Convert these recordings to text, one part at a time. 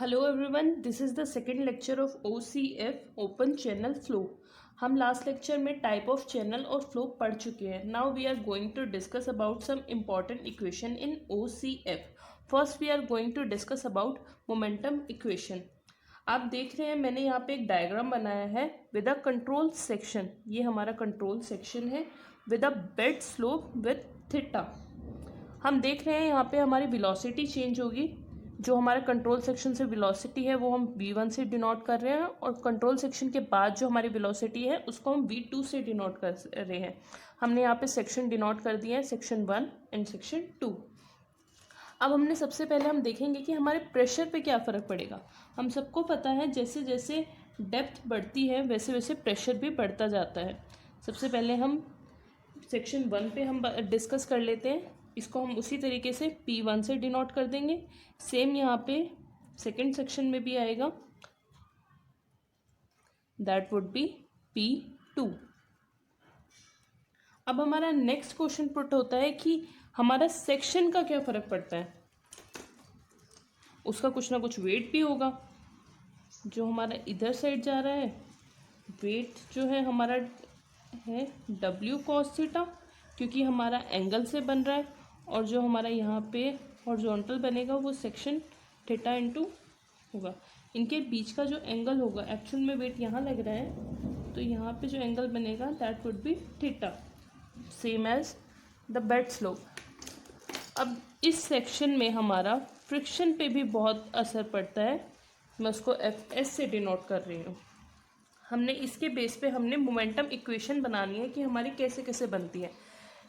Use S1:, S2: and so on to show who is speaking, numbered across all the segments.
S1: Hello everyone, this is the second lecture of OCF open channel flow. हम last lecture में type of channel और flow पढ़ चुके हैं। Now we are going to discuss about some important equation in OCF। First we are going to discuss about momentum equation. आप देख रहे हैं मैंने यहाँ पे एक डायग्राम बनाया है विद अ कंट्रोल सेक्शन। ये हमारा कंट्रोल सेक्शन है with a bed slope with theta. हम देख रहे हैं यहाँ पे हमारी वेलोसिटी चेंज होगी। जो हमारे कंट्रोल सेक्शन से वेलोसिटी है वो हम v1 से डिनोट कर रहे हैं, और कंट्रोल सेक्शन के बाद जो हमारी वेलोसिटी है उसको हम v2 से डिनोट कर रहे हैं। हमने यहाँ पे सेक्शन डिनोट कर दिए हैं, सेक्शन 1 एंड सेक्शन 2। अब हमने सबसे पहले हम देखेंगे कि हमारे प्रेशर पे क्या फ़र्क पड़ेगा। हम सबको पता है जैसे जैसे डेप्थ बढ़ती है वैसे वैसे प्रेशर भी बढ़ता जाता है। सबसे पहले हम सेक्शन 1 पे हम डिस्कस कर लेते हैं। इसको हम उसी तरीके से P1 से डिनोट कर देंगे। सेम यहाँ पे सेकंड सेक्शन में भी आएगा, दैट वुड बी P2। अब हमारा नेक्स्ट क्वेश्चन पुट होता है कि हमारा सेक्शन का क्या फ़र्क पड़ता है। उसका कुछ ना कुछ वेट भी होगा। जो हमारा इधर साइड जा रहा है वेट जो है हमारा है W cos थीटा, क्योंकि हमारा एंगल से बन रहा है, और जो हमारा यहाँ पे हॉरिजॉन्टल बनेगा वो सेक्शन थीटा इंटू होगा। इनके बीच का जो एंगल होगा, एक्चुअल में वेट यहाँ लग रहा है तो यहाँ पे जो एंगल बनेगा that would be theta, same as the bed slope. अब इस सेक्शन में हमारा फ्रिक्शन पे भी बहुत असर पड़ता है। मैं उसको FS से डिनोट कर रही हूँ। हमने इसके बेस पे हमने मोमेंटम इक्वेशन बनानी है कि हमारी कैसे कैसे बनती है।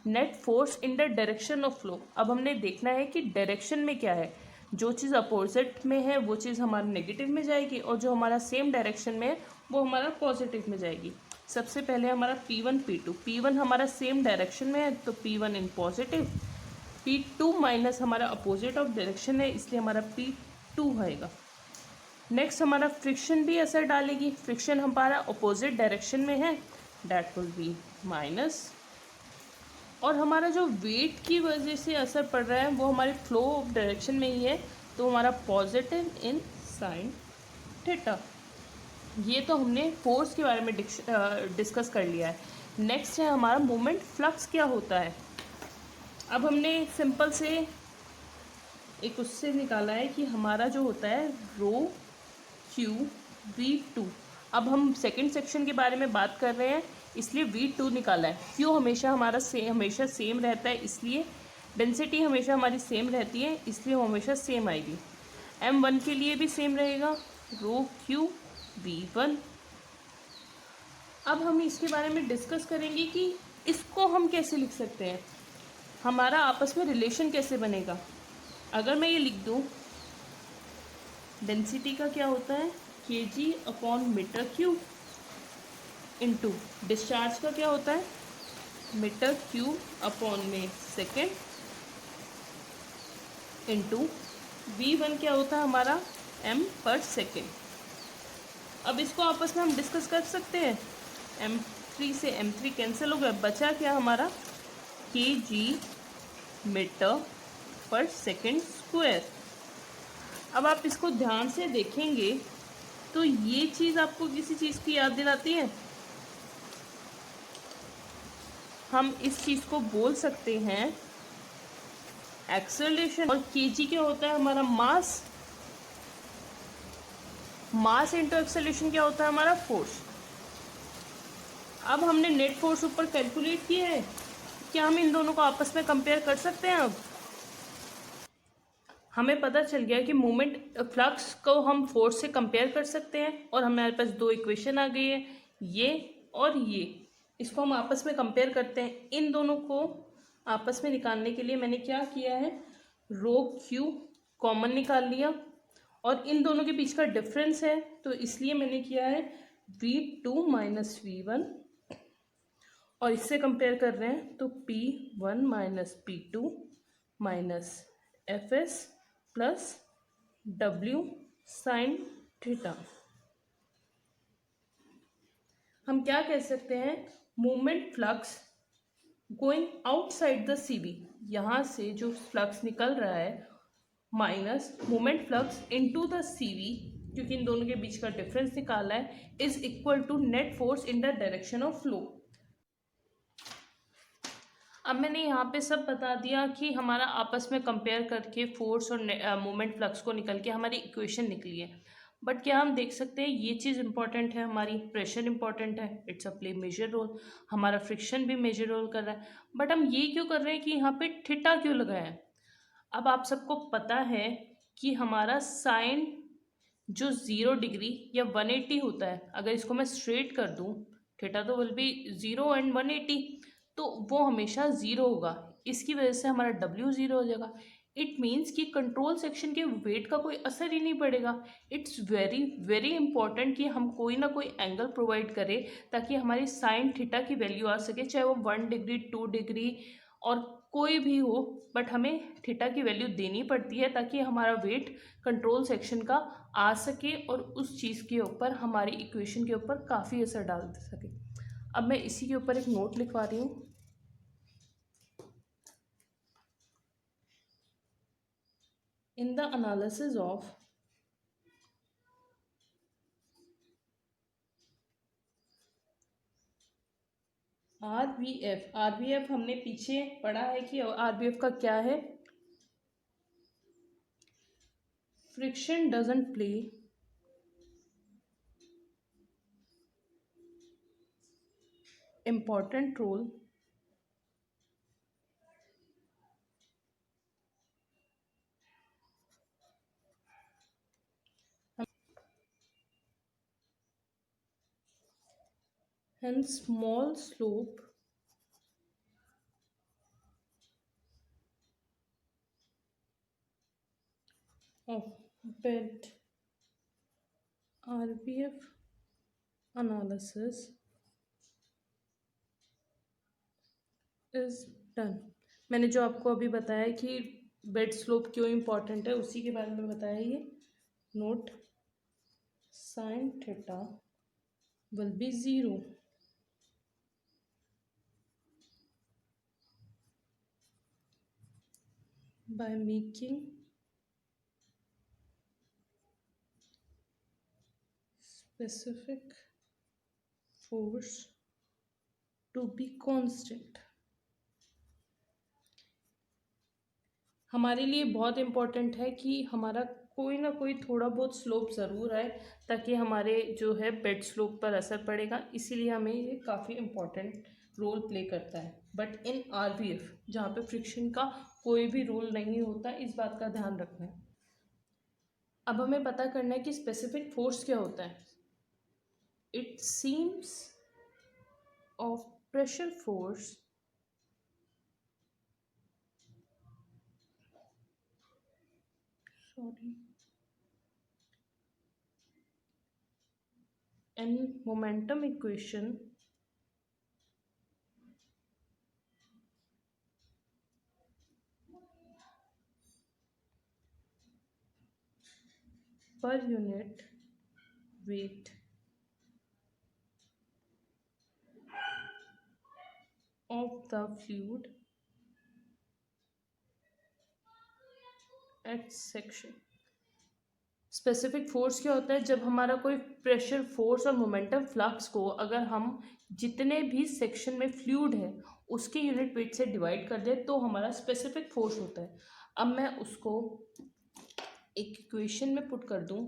S1: Net force in the direction of flow. अब हमने देखना है कि डायरेक्शन में क्या है। जो चीज़ अपोजिट में है वो चीज़ हमारा नेगेटिव में जाएगी, और जो हमारा सेम डायरेक्शन में है वो हमारा पॉजिटिव में जाएगी। सबसे पहले हमारा P1 P2। P1 हमारा सेम डायरेक्शन में है तो P1 in positive. P2 minus हमारा अपोजिट ऑफ डायरेक्शन है इसलिए हमारा P2 आएगा। नेक्स्ट हमारा फ्रिक्शन भी असर डालेगी। फ्रिक्शन हमारा अपोजिट डायरेक्शन में है, डैट विल बी माइनस। और हमारा जो वेट की वजह से असर पड़ रहा है वो हमारे फ्लो ऑफ डायरेक्शन में ही है, तो हमारा पॉजिटिव इन साइन थीटा। ये तो हमने फोर्स के बारे में डिस्कस कर लिया है। नेक्स्ट है हमारा मोमेंट फ्लक्स क्या होता है। अब हमने सिंपल से एक उससे निकाला है कि हमारा जो होता है रो Q V2। अब हम सेकंड सेक्शन के बारे में बात कर रहे हैं इसलिए V2 निकाला है। Q हमेशा हमारा हमेशा सेम रहता है, इसलिए डेंसिटी हमेशा हमारी सेम रहती है इसलिए वो हमेशा सेम आएगी। M1 के लिए भी सेम रहेगा, रो Q V1। अब हम इसके बारे में डिस्कस करेंगे कि इसको हम कैसे लिख सकते हैं, हमारा आपस में रिलेशन कैसे बनेगा। अगर मैं ये लिख दूँ डेंसिटी का क्या होता है kg upon meter cube, into discharge का क्या होता है मीटर क्यूब अपॉन में सेकेंड, इंटू V1 क्या होता है हमारा m पर सेकेंड। अब इसको आपस में हम डिस्कस कर सकते हैं। M3 से M3 कैंसिल हो गया, बचा क्या हमारा kg मीटर पर सेकेंड स्क्वायर। अब आप इसको ध्यान से देखेंगे तो ये चीज़ आपको किसी चीज़ की याद दिलाती है। हम इस चीज़ को बोल सकते हैं एक्सेलरेशन, और kg क्या होता है हमारा मास। मास इंटू एक्सेलरेशन क्या होता है हमारा फोर्स। अब हमने नेट फोर्स ऊपर कैलकुलेट किया है, क्या हम इन दोनों को आपस में कंपेयर कर सकते हैं। अब हमें पता चल गया कि मोमेंट फ्लक्स को हम फोर्स से कंपेयर कर सकते हैं, और हमारे पास दो इक्वेशन आ गई है, ये और ये। इसको हम आपस में कंपेयर करते हैं। इन दोनों को आपस में निकालने के लिए मैंने क्या किया है, रो Q कॉमन निकाल लिया, और इन दोनों के बीच का डिफरेंस है तो इसलिए मैंने किया है V2 माइनस V1, और इससे कंपेयर कर रहे हैं तो P1 minus P2 minus FS plus W sine theta. हम क्या कह सकते हैं, moment flux going outside the CV। यहाँ से जो फ्लक्स निकल रहा है minus moment flux into the CV, क्योंकि इन दोनों के बीच का डिफरेंस निकाला है, is equal to net force in the direction of flow. अब मैंने यहाँ पे सब बता दिया कि हमारा आपस में कंपेयर करके फोर्स और मोमेंट फ्लक्स को निकल के हमारी इक्वेशन निकली है। बट क्या हम देख सकते हैं ये चीज़ इंपॉर्टेंट है, हमारी प्रेशर इंपॉर्टेंट है, it's a play major role, हमारा फ्रिक्शन भी मेजर रोल कर रहा है। बट हम ये क्यों कर रहे हैं कि यहाँ पे थीटा क्यों लगाया है? अब आप सबको पता है कि हमारा साइन जो 0 डिग्री या 180 होता है, अगर इसको मैं स्ट्रेट कर दूं, थीटा तो विल बी 0 एंड 180, तो वो हमेशा 0 होगा। इसकी वजह से हमारा W 0 हो जाएगा। इट मीन्स कि कंट्रोल सेक्शन के वेट का कोई असर ही नहीं पड़ेगा। इट्स वेरी वेरी इंपॉर्टेंट कि हम कोई ना कोई एंगल प्रोवाइड करें ताकि हमारी साइन थीटा की वैल्यू आ सके, चाहे वो 1 डिग्री 2 डिग्री और कोई भी हो, बट हमें थीटा की वैल्यू देनी पड़ती है ताकि हमारा वेट कंट्रोल सेक्शन का आ सके और उस चीज़ के ऊपर, हमारी इक्वेशन के ऊपर काफ़ी असर डाल सके। अब मैं इसी के ऊपर एक नोट लिखवा रही हूँ। In the analysis of RBF हमने पीछे पढ़ा है कि RBF का क्या है। Friction doesn't play important role and small slope of bed RBF analysis is done। मैंने जो आपको अभी बताया कि बेड स्लोप क्यों इम्पोर्टेंट है उसी के बारे में बताया। ये note sine theta will be 0 by making specific force to be constant। हमारे लिए बहुत इम्पोर्टेंट है कि हमारा कोई ना कोई थोड़ा बहुत स्लोप ज़रूर आए ताकि हमारे जो है बेड स्लोप पर असर पड़ेगा, इसीलिए हमें ये काफ़ी इम्पोर्टेंट रोल प्ले करता है। बट इन RBF जहाँ पे फ्रिक्शन का कोई भी रोल नहीं होता, इस बात का ध्यान रखना है। अब हमें पता करना है कि स्पेसिफिक फोर्स क्या होता है। It seems of pressure force and momentum equation per unit weight of the fluid at section। Specific force क्या होता है? जब हमारा कोई प्रेशर फोर्स और मोमेंटम फ्लक्स को अगर हम जितने भी सेक्शन में फ्लूइड है उसके यूनिट वेट से डिवाइड कर दें तो हमारा स्पेसिफिक फोर्स होता है। अब मैं उसको एक इक्वेशन में पुट कर दूं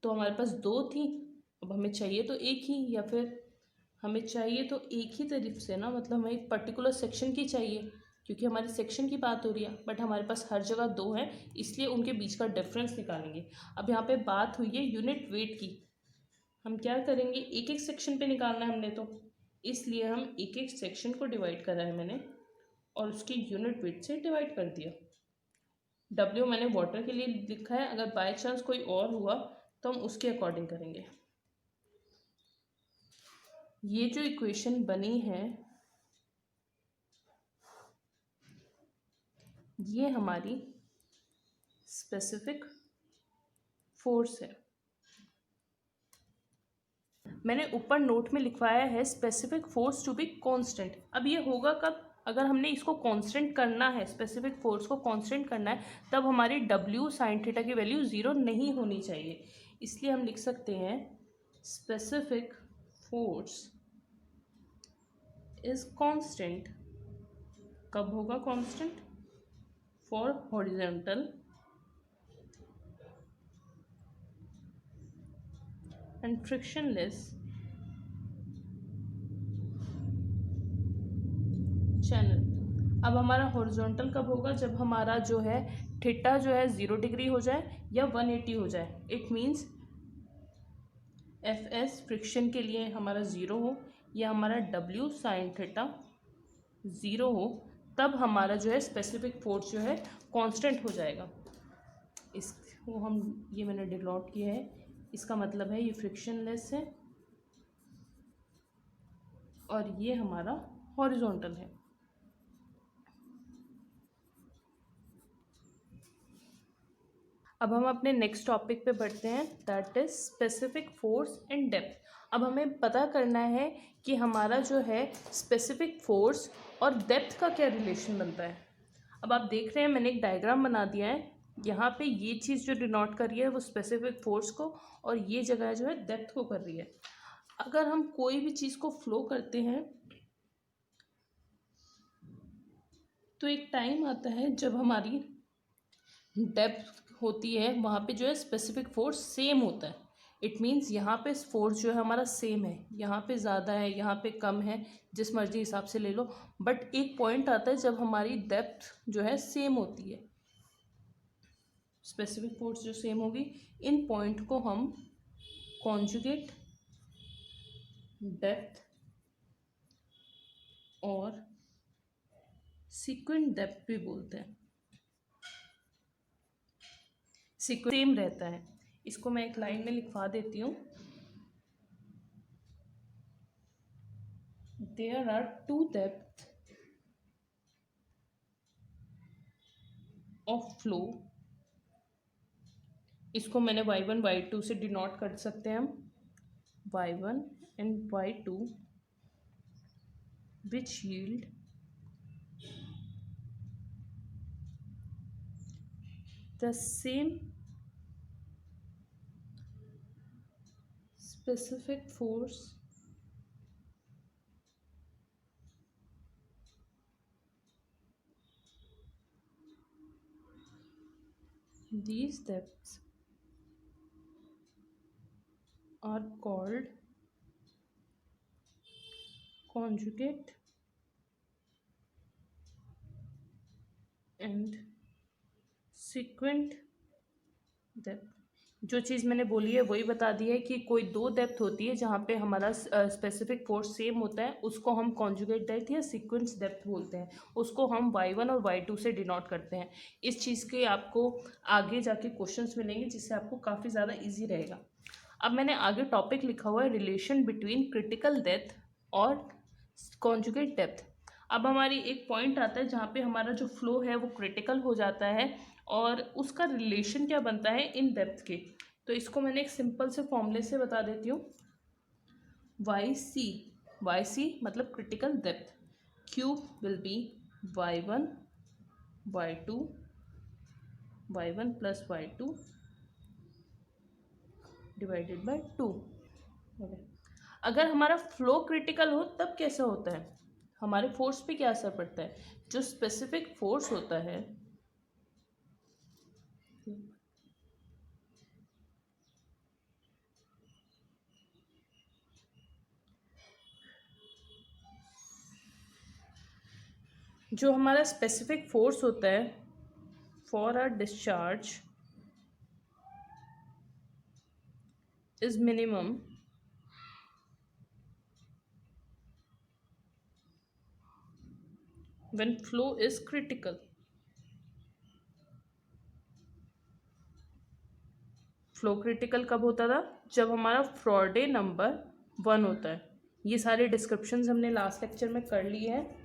S1: तो हमारे पास 2 थी, अब हमें चाहिए तो एक ही, या फिर हमें चाहिए तो एक ही तरीफ से ना, मतलब हमें एक पर्टिकुलर सेक्शन की चाहिए क्योंकि हमारे सेक्शन की बात हो रही है, बट हमारे पास हर जगह 2 हैं इसलिए उनके बीच का डिफरेंस निकालेंगे। अब यहाँ पे बात हुई है यूनिट वेट की, हम क्या करेंगे, एक एक सेक्शन पे निकालना है हमने, तो इसलिए हम एक एक सेक्शन को डिवाइड करा है मैंने और उसकी यूनिट वेट से डिवाइड कर दिया। W मैंने वाटर के लिए लिखा है, अगर बाय चांस कोई और हुआ तो हम उसके अकॉर्डिंग करेंगे। ये जो इक्वेशन बनी है ये हमारी स्पेसिफिक फोर्स है। मैंने ऊपर नोट में लिखवाया है specific force to be constant. अब ये होगा कब? अगर हमने इसको कांस्टेंट करना है, स्पेसिफिक फोर्स को कांस्टेंट करना है, तब हमारी W sin थीटा की वैल्यू 0 नहीं होनी चाहिए। इसलिए हम लिख सकते हैं स्पेसिफिक फोर्स इज कांस्टेंट। कब होगा constant? For horizontal and frictionless channel. अब हमारा हॉरिजॉन्टल कब होगा? जब हमारा जो है थीटा जो है 0 डिग्री हो जाए या 180 हो जाए। It means F S friction के लिए हमारा 0 हो या हमारा W साइन थीटा 0 हो, तब हमारा जो है स्पेसिफिक फोर्स जो है कांस्टेंट हो जाएगा। इसको हम, ये मैंने डिनोट किया है, इसका मतलब है ये फ्रिक्शनलेस है और ये हमारा हॉरिजॉन्टल है। अब हम अपने नेक्स्ट टॉपिक पे बढ़ते हैं, that is specific force and depth. अब हमें पता करना है कि हमारा जो है स्पेसिफिक फोर्स और डेप्थ का क्या रिलेशन बनता है। अब आप देख रहे हैं मैंने एक डायग्राम बना दिया है, यहाँ पे ये चीज़ जो डिनोट कर रही है वो स्पेसिफिक फोर्स को और ये जगह जो है डेप्थ को कर रही है। अगर हम कोई भी चीज़ को फ्लो करते हैं तो एक टाइम आता है जब हमारी डेप्थ होती है, वहाँ पे जो है स्पेसिफिक फोर्स सेम होता है। इट मीन्स यहाँ पे फोर्स जो है हमारा सेम है, यहाँ पे ज़्यादा है, यहाँ पे कम है, जिस मर्जी हिसाब से ले लो। बट एक पॉइंट आता है जब हमारी डेप्थ जो है सेम होती है, स्पेसिफिक फोर्स जो सेम होगी, इन पॉइंट को हम कॉन्जुगेट डेप्थ और सीक्वेंट डेप्थ भी बोलते हैं। सीक्वेंस सेम रहता है। इसको मैं एक लाइन में लिखवा देती हूँ। There are two depth of flow. इसको मैंने y1 y2 से डिनोट कर सकते हैं हम, y1 and y2 which yield the same specific force these depths are called conjugate and sequent depth। जो चीज़ मैंने बोली है वही बता दी है कि कोई दो डेप्थ होती है जहाँ पे हमारा स्पेसिफिक फोर्स सेम होता है, उसको हम कॉन्जुगेट डेप्थ या सीक्वेंस डेप्थ बोलते हैं। उसको हम y1 और y2 से डिनोट करते हैं। इस चीज़ के आपको आगे जाके क्वेश्चंस मिलेंगे जिससे आपको काफ़ी ज़्यादा इजी रहेगा। अब मैंने आगे टॉपिक लिखा हुआ है रिलेशन बिटवीन क्रिटिकल डेप्थ और कॉन्जुगेट डेप्थ। अब हमारी एक पॉइंट आता है जहाँ पे हमारा जो फ्लो है वो क्रिटिकल हो जाता है और उसका रिलेशन क्या बनता है इन डेप्थ के। तो इसको मैंने एक सिंपल से फॉर्मूले से बता देती हूँ। वाई सी मतलब critical depth, cube will be y1 y2 y1 plus y2 divided by 2। अगर हमारा फ्लो क्रिटिकल हो तब कैसा होता है, हमारे फोर्स पे क्या असर पड़ता है? जो स्पेसिफिक फोर्स होता है जो हमारा स्पेसिफिक फोर्स होता है for a discharge is minimum when flow is critical. Flow critical कब होता था? जब हमारा फ्रॉडे नंबर 1 होता है। ये सारे डिस्क्रिप्शंस हमने लास्ट लेक्चर में कर लिए हैं।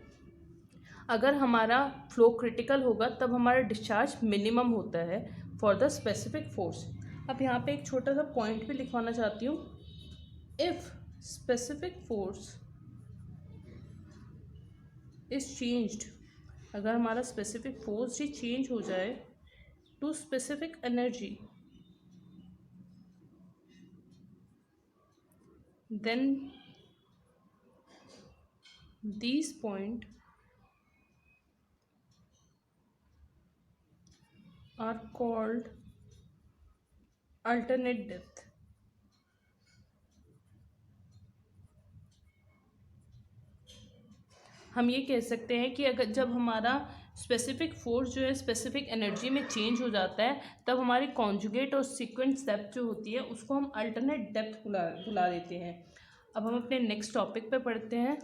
S1: अगर हमारा फ्लो क्रिटिकल होगा तब हमारा डिस्चार्ज मिनिमम होता है फॉर द स्पेसिफिक फोर्स। अब यहाँ पे एक छोटा सा पॉइंट भी लिखवाना चाहती हूँ। If specific force is changed, अगर हमारा स्पेसिफिक फोर्स ही चेंज हो जाए to specific energy, then these point are called alternate depth. हम ये कह सकते हैं कि अगर जब हमारा स्पेसिफिक फोर्स जो है स्पेसिफिक एनर्जी में चेंज हो जाता है, तब हमारी कॉन्जुगेट और सीक्वेंस डेप्थ जो होती है उसको हम अल्टरनेट डेप्थ बुला देते हैं। अब हम अपने नेक्स्ट टॉपिक पे पढ़ते हैं,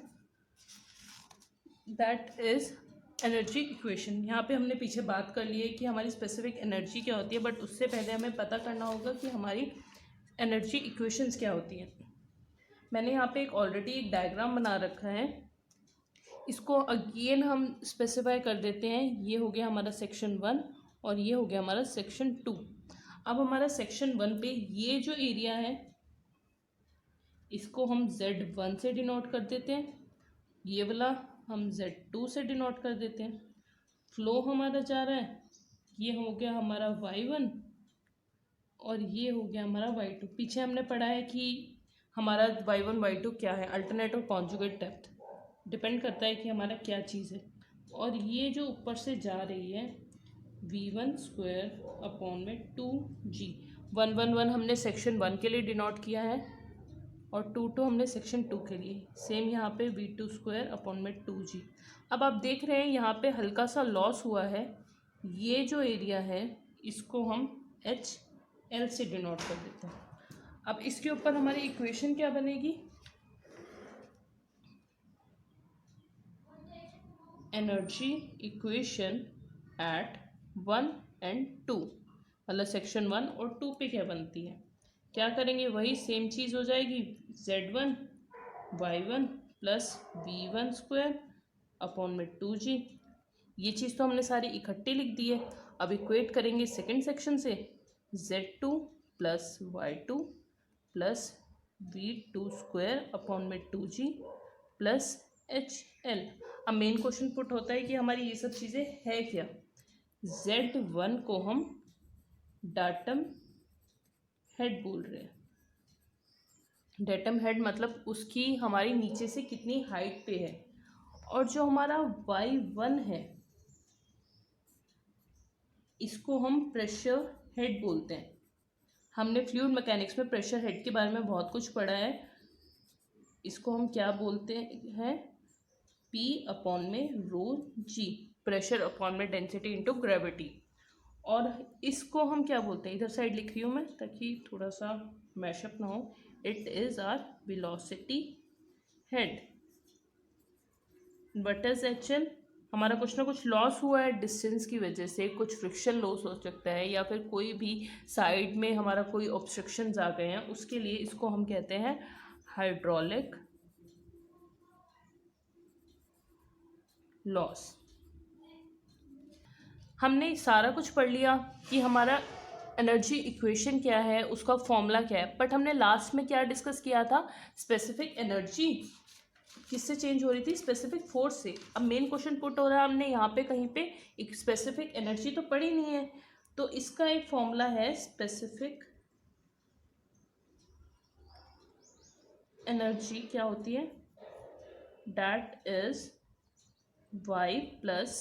S1: दैट इज़ एनर्जी इक्वेशन। यहाँ पे हमने पीछे बात कर ली है कि हमारी स्पेसिफिक एनर्जी क्या होती है, बट उससे पहले हमें पता करना होगा कि हमारी एनर्जी इक्वेशंस क्या होती हैं। मैंने यहाँ पे ऑलरेडी एक डायग्राम बना रखा है, इसको अगेन हम स्पेसिफाई कर देते हैं। ये हो गया हमारा सेक्शन 1 और ये हो गया हमारा सेक्शन 2। अब हमारा सेक्शन 1 पे ये जो एरिया है इसको हम Z1 से डिनोट कर देते हैं, ये वाला हम Z2 से डिनोट कर देते हैं। फ्लो हमारा जा रहा है, ये हो गया हमारा Y1 और ये हो गया हमारा Y2। पीछे हमने पढ़ा है कि हमारा Y1 Y2 क्या है, अल्टरनेट और कॉन्जुगेट डेप्थ, डिपेंड करता है कि हमारा क्या चीज़ है। और ये जो ऊपर से जा रही है V1 स्क्वायर अपॉन में 2G, 1 हमने सेक्शन 1 के लिए डिनोट किया है और 2 हमने सेक्शन 2 के लिए। सेम यहाँ पे V2 स्क्वायर अपॉन में 2G। अब आप देख रहे हैं यहाँ पे हल्का सा लॉस हुआ है, ये जो एरिया है इसको हम HL से डिनोट कर देते हैं। अब इसके ऊपर हमारी इक्वेशन क्या बनेगी, एनर्जी इक्वेशन एट 1 and 2, मतलब सेक्शन 1 और 2 पे क्या बनती है, क्या करेंगे, वही सेम चीज़ हो जाएगी, Z1 Y1 plus V1 square upon में 2G। ये चीज़ तो हमने सारी इकट्ठी लिख दी है। अब इक्वेट करेंगे सेकंड सेक्शन से, Z2 plus Y2 plus V2 square upon में 2G प्लस HL। अब मेन क्वेश्चन पुट होता है कि हमारी ये सब चीज़ें है क्या। Z1 को हम डाटम हेड बोल रहे हैं, डाटम हेड मतलब उसकी हमारी नीचे से कितनी हाइट पे है। और जो हमारा Y1 है इसको हम प्रेशर हेड बोलते हैं। हमने फ्लूइड मैकेनिक्स में प्रेशर हेड के बारे में बहुत कुछ पढ़ा है। इसको हम क्या बोलते हैं, P अपॉन में रो G, प्रेशर अपॉन में डेंसिटी इंटू ग्रेविटी। और इसको हम क्या बोलते हैं, इधर साइड लिख रही हूँ मैं ताकि थोड़ा सा मैशअप ना हो, it is our velocity head. But is HL, हमारा कुछ ना कुछ लॉस हुआ है डिस्टेंस की वजह से, कुछ फ्रिक्शन लॉस हो सकता है या फिर कोई भी साइड में हमारा कोई ऑब्स्ट्रक्शंस आ गए हैं, उसके लिए इसको हम कहते हैं हाइड्रोलिक लॉस। हमने सारा कुछ पढ़ लिया कि हमारा एनर्जी इक्वेशन क्या है, उसका फॉर्मूला क्या है, बट हमने लास्ट में क्या डिस्कस किया था, स्पेसिफिक एनर्जी किससे चेंज हो रही थी, स्पेसिफिक फोर्स से। अब मेन क्वेश्चन पुट हो रहा है, हमने यहाँ पे कहीं पे एक स्पेसिफिक एनर्जी तो पढ़ी नहीं है, तो इसका एक फॉर्मूला है स्पेसिफिक एनर्जी क्या होती है, that is Y plus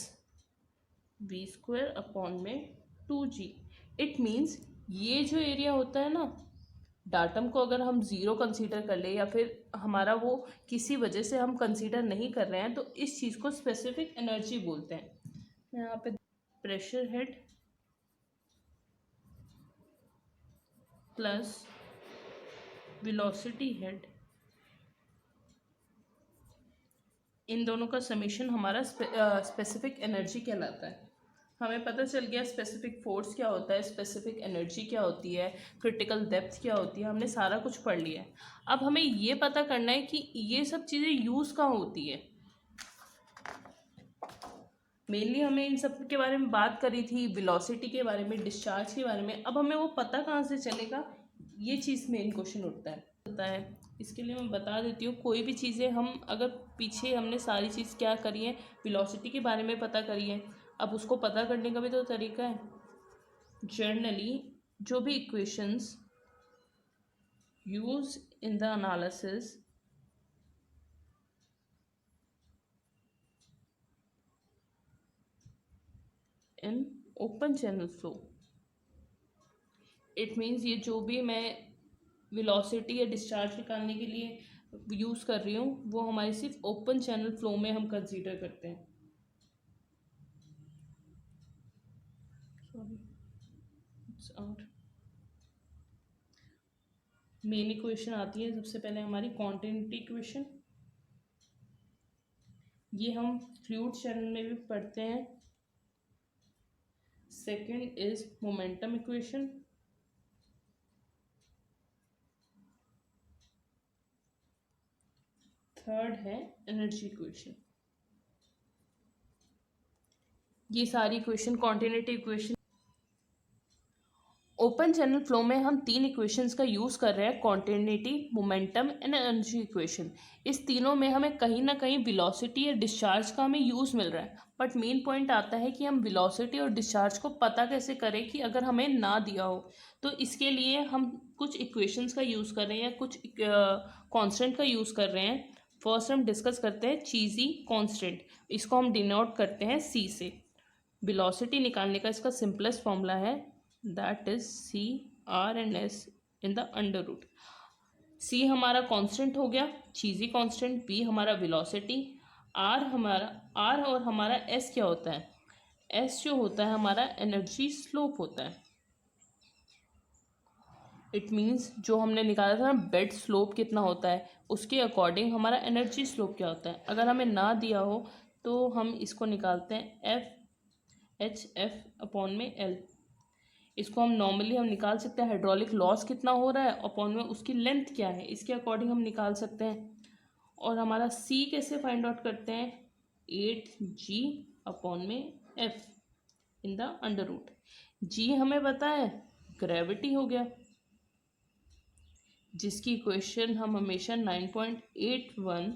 S1: V square upon में 2G। इट मीन्स ये जो एरिया होता है ना, डाटम को अगर हम ज़ीरो कंसीडर कर ले या फिर हमारा वो किसी वजह से हम कंसीडर नहीं कर रहे हैं, तो इस चीज़ को स्पेसिफिक एनर्जी बोलते हैं। यहाँ पे pressure head plus velocity head, इन दोनों का समेशन हमारा स्पेसिफिक एनर्जी कहलाता है। हमें पता चल गया स्पेसिफिक फोर्स क्या होता है, स्पेसिफिक एनर्जी क्या होती है, क्रिटिकल डेप्थ क्या होती है, हमने सारा कुछ पढ़ लिया है। अब हमें ये पता करना है कि ये सब चीज़ें यूज़ कहाँ होती है। मेनली हमें इन सब के बारे में बात करी थी, वेलोसिटी के बारे में, डिस्चार्ज के बारे में। अब हमें वो पता कहाँ से चलेगा, ये चीज़ मेन क्वेश्चन उठता है। होता है। इसके लिए मैं बता देती हूँ, कोई भी चीज़ें हम अगर पीछे हमने सारी चीज़ क्या करी है, वेलोसिटी के बारे में पता करी है, अब उसको पता करने का भी तो तरीका है। जनरली जो भी equations use in the analysis in open channel flow, it means ये जो भी मैं वेलोसिटी या डिस्चार्ज निकालने के लिए यूज़ कर रही हूँ वो हमारी सिर्फ ओपन चैनल फ्लो में हम कंसीडर करते हैं। और मेन इक्वेशन आती है सबसे पहले हमारी कॉन्टिन्यूटी इक्वेशन। ये हम फ्लूइड चैनल में भी पढ़ते हैं। Second is momentum equation. Third है एनर्जी इक्वेशन। ये सारी equation continuity equation. Open channel flow में हम तीन इक्वेशंस का यूज़ कर रहे हैं, continuity, momentum and energy equation. इस तीनों में हमें कहीं ना कहीं वेलोसिटी या डिस्चार्ज का हमें यूज़ मिल रहा है, बट मेन पॉइंट आता है कि हम वेलोसिटी और डिस्चार्ज को पता कैसे करें कि अगर हमें ना दिया हो। तो इसके लिए हम कुछ इक्वेशंस का यूज़ कर रहे हैं या कुछ कॉन्स्टेंट का यूज़ कर रहे हैं। फर्स्ट हम डिस्कस करते हैं चीज़ी कॉन्स्टेंट, इसको हम डिनोट करते हैं सी से। वेलोसिटी निकालने का इसका सिंपलेस्ट फॉर्मूला है, that is C R and S in the under root. C हमारा कांस्टेंट हो गया, चीज़ी कांस्टेंट, बी हमारा वेलोसिटी, आर और हमारा एस क्या होता है, एस जो होता है हमारा एनर्जी स्लोप होता है। इट मीन्स जो हमने निकाला था ना बेड स्लोप कितना होता है, उसके अकॉर्डिंग हमारा एनर्जी स्लोप क्या होता है। अगर हमें ना दिया हो तो हम इसको निकालते हैं एफ अपॉन में एल। इसको हम नॉर्मली हम निकाल सकते हैं हाइड्रोलिक लॉस कितना हो रहा है अपॉन में उसकी लेंथ क्या है, इसके अकॉर्डिंग हम निकाल सकते हैं। और हमारा सी कैसे फाइंड आउट करते हैं, 8g अपॉन में F in the under root. G हमें पता है ग्रेविटी हो गया, जिसकी इक्वेशन हम हमेशा 9.81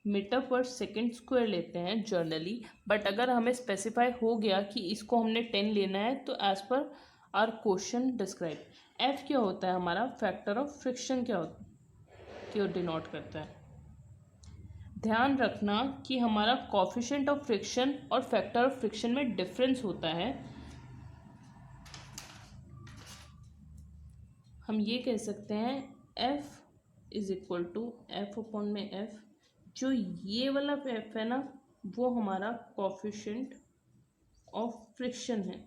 S1: मीटर पर सेकेंड स्क्वायर लेते हैं जनरली। बट अगर हमें स्पेसिफाई हो गया कि इसको हमने 10 लेना है तो as per are question describe. F क्या होता है हमारा, फैक्टर ऑफ फ्रिक्शन क्या होता है, क्यों डिनोट करता है। ध्यान रखना कि हमारा कोफिशिएंट ऑफ फ्रिक्शन और फैक्टर ऑफ फ्रिक्शन में डिफरेंस होता है। हम ये कह सकते हैं F is equal to F upon में एफ, जो ये वाला एफ है ना वो हमारा कोफिशिएंट ऑफ फ्रिक्शन है।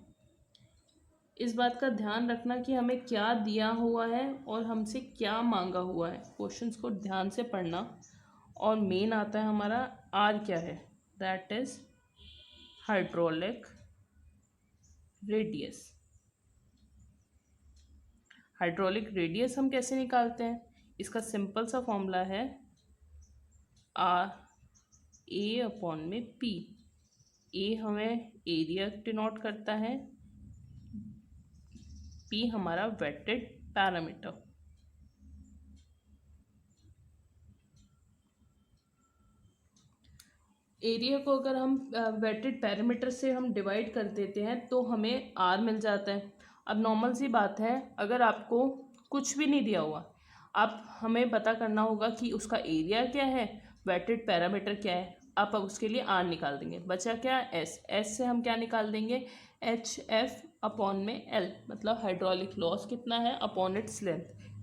S1: इस बात का ध्यान रखना कि हमें क्या दिया हुआ है और हमसे क्या मांगा हुआ है, क्वेश्चंस को ध्यान से पढ़ना। और मेन आता है हमारा आर क्या है, that is hydraulic radius. Hydraulic radius हम कैसे निकालते हैं, इसका सिंपल सा फॉर्मूला है आर ए अपॉन में पी। ए हमें एरिया डिनोट करता है, पी हमारा वेटेड पैरामीटर। एरिया को अगर हम वेटेड पैरामीटर से हम डिवाइड कर देते हैं तो हमें आर मिल जाता है। अब नॉर्मल सी बात है, अगर आपको कुछ भी नहीं दिया हुआ, आप हमें पता करना होगा कि उसका एरिया क्या है, वेटेड पैरामीटर क्या है, आप अब उसके लिए आर निकाल देंगे। बचा क्या, एस से हम क्या निकाल देंगे, एच एफ अपॉन में एल, मतलब हाइड्रोलिक लॉस कितना है अपॉन इट्स लेंथ,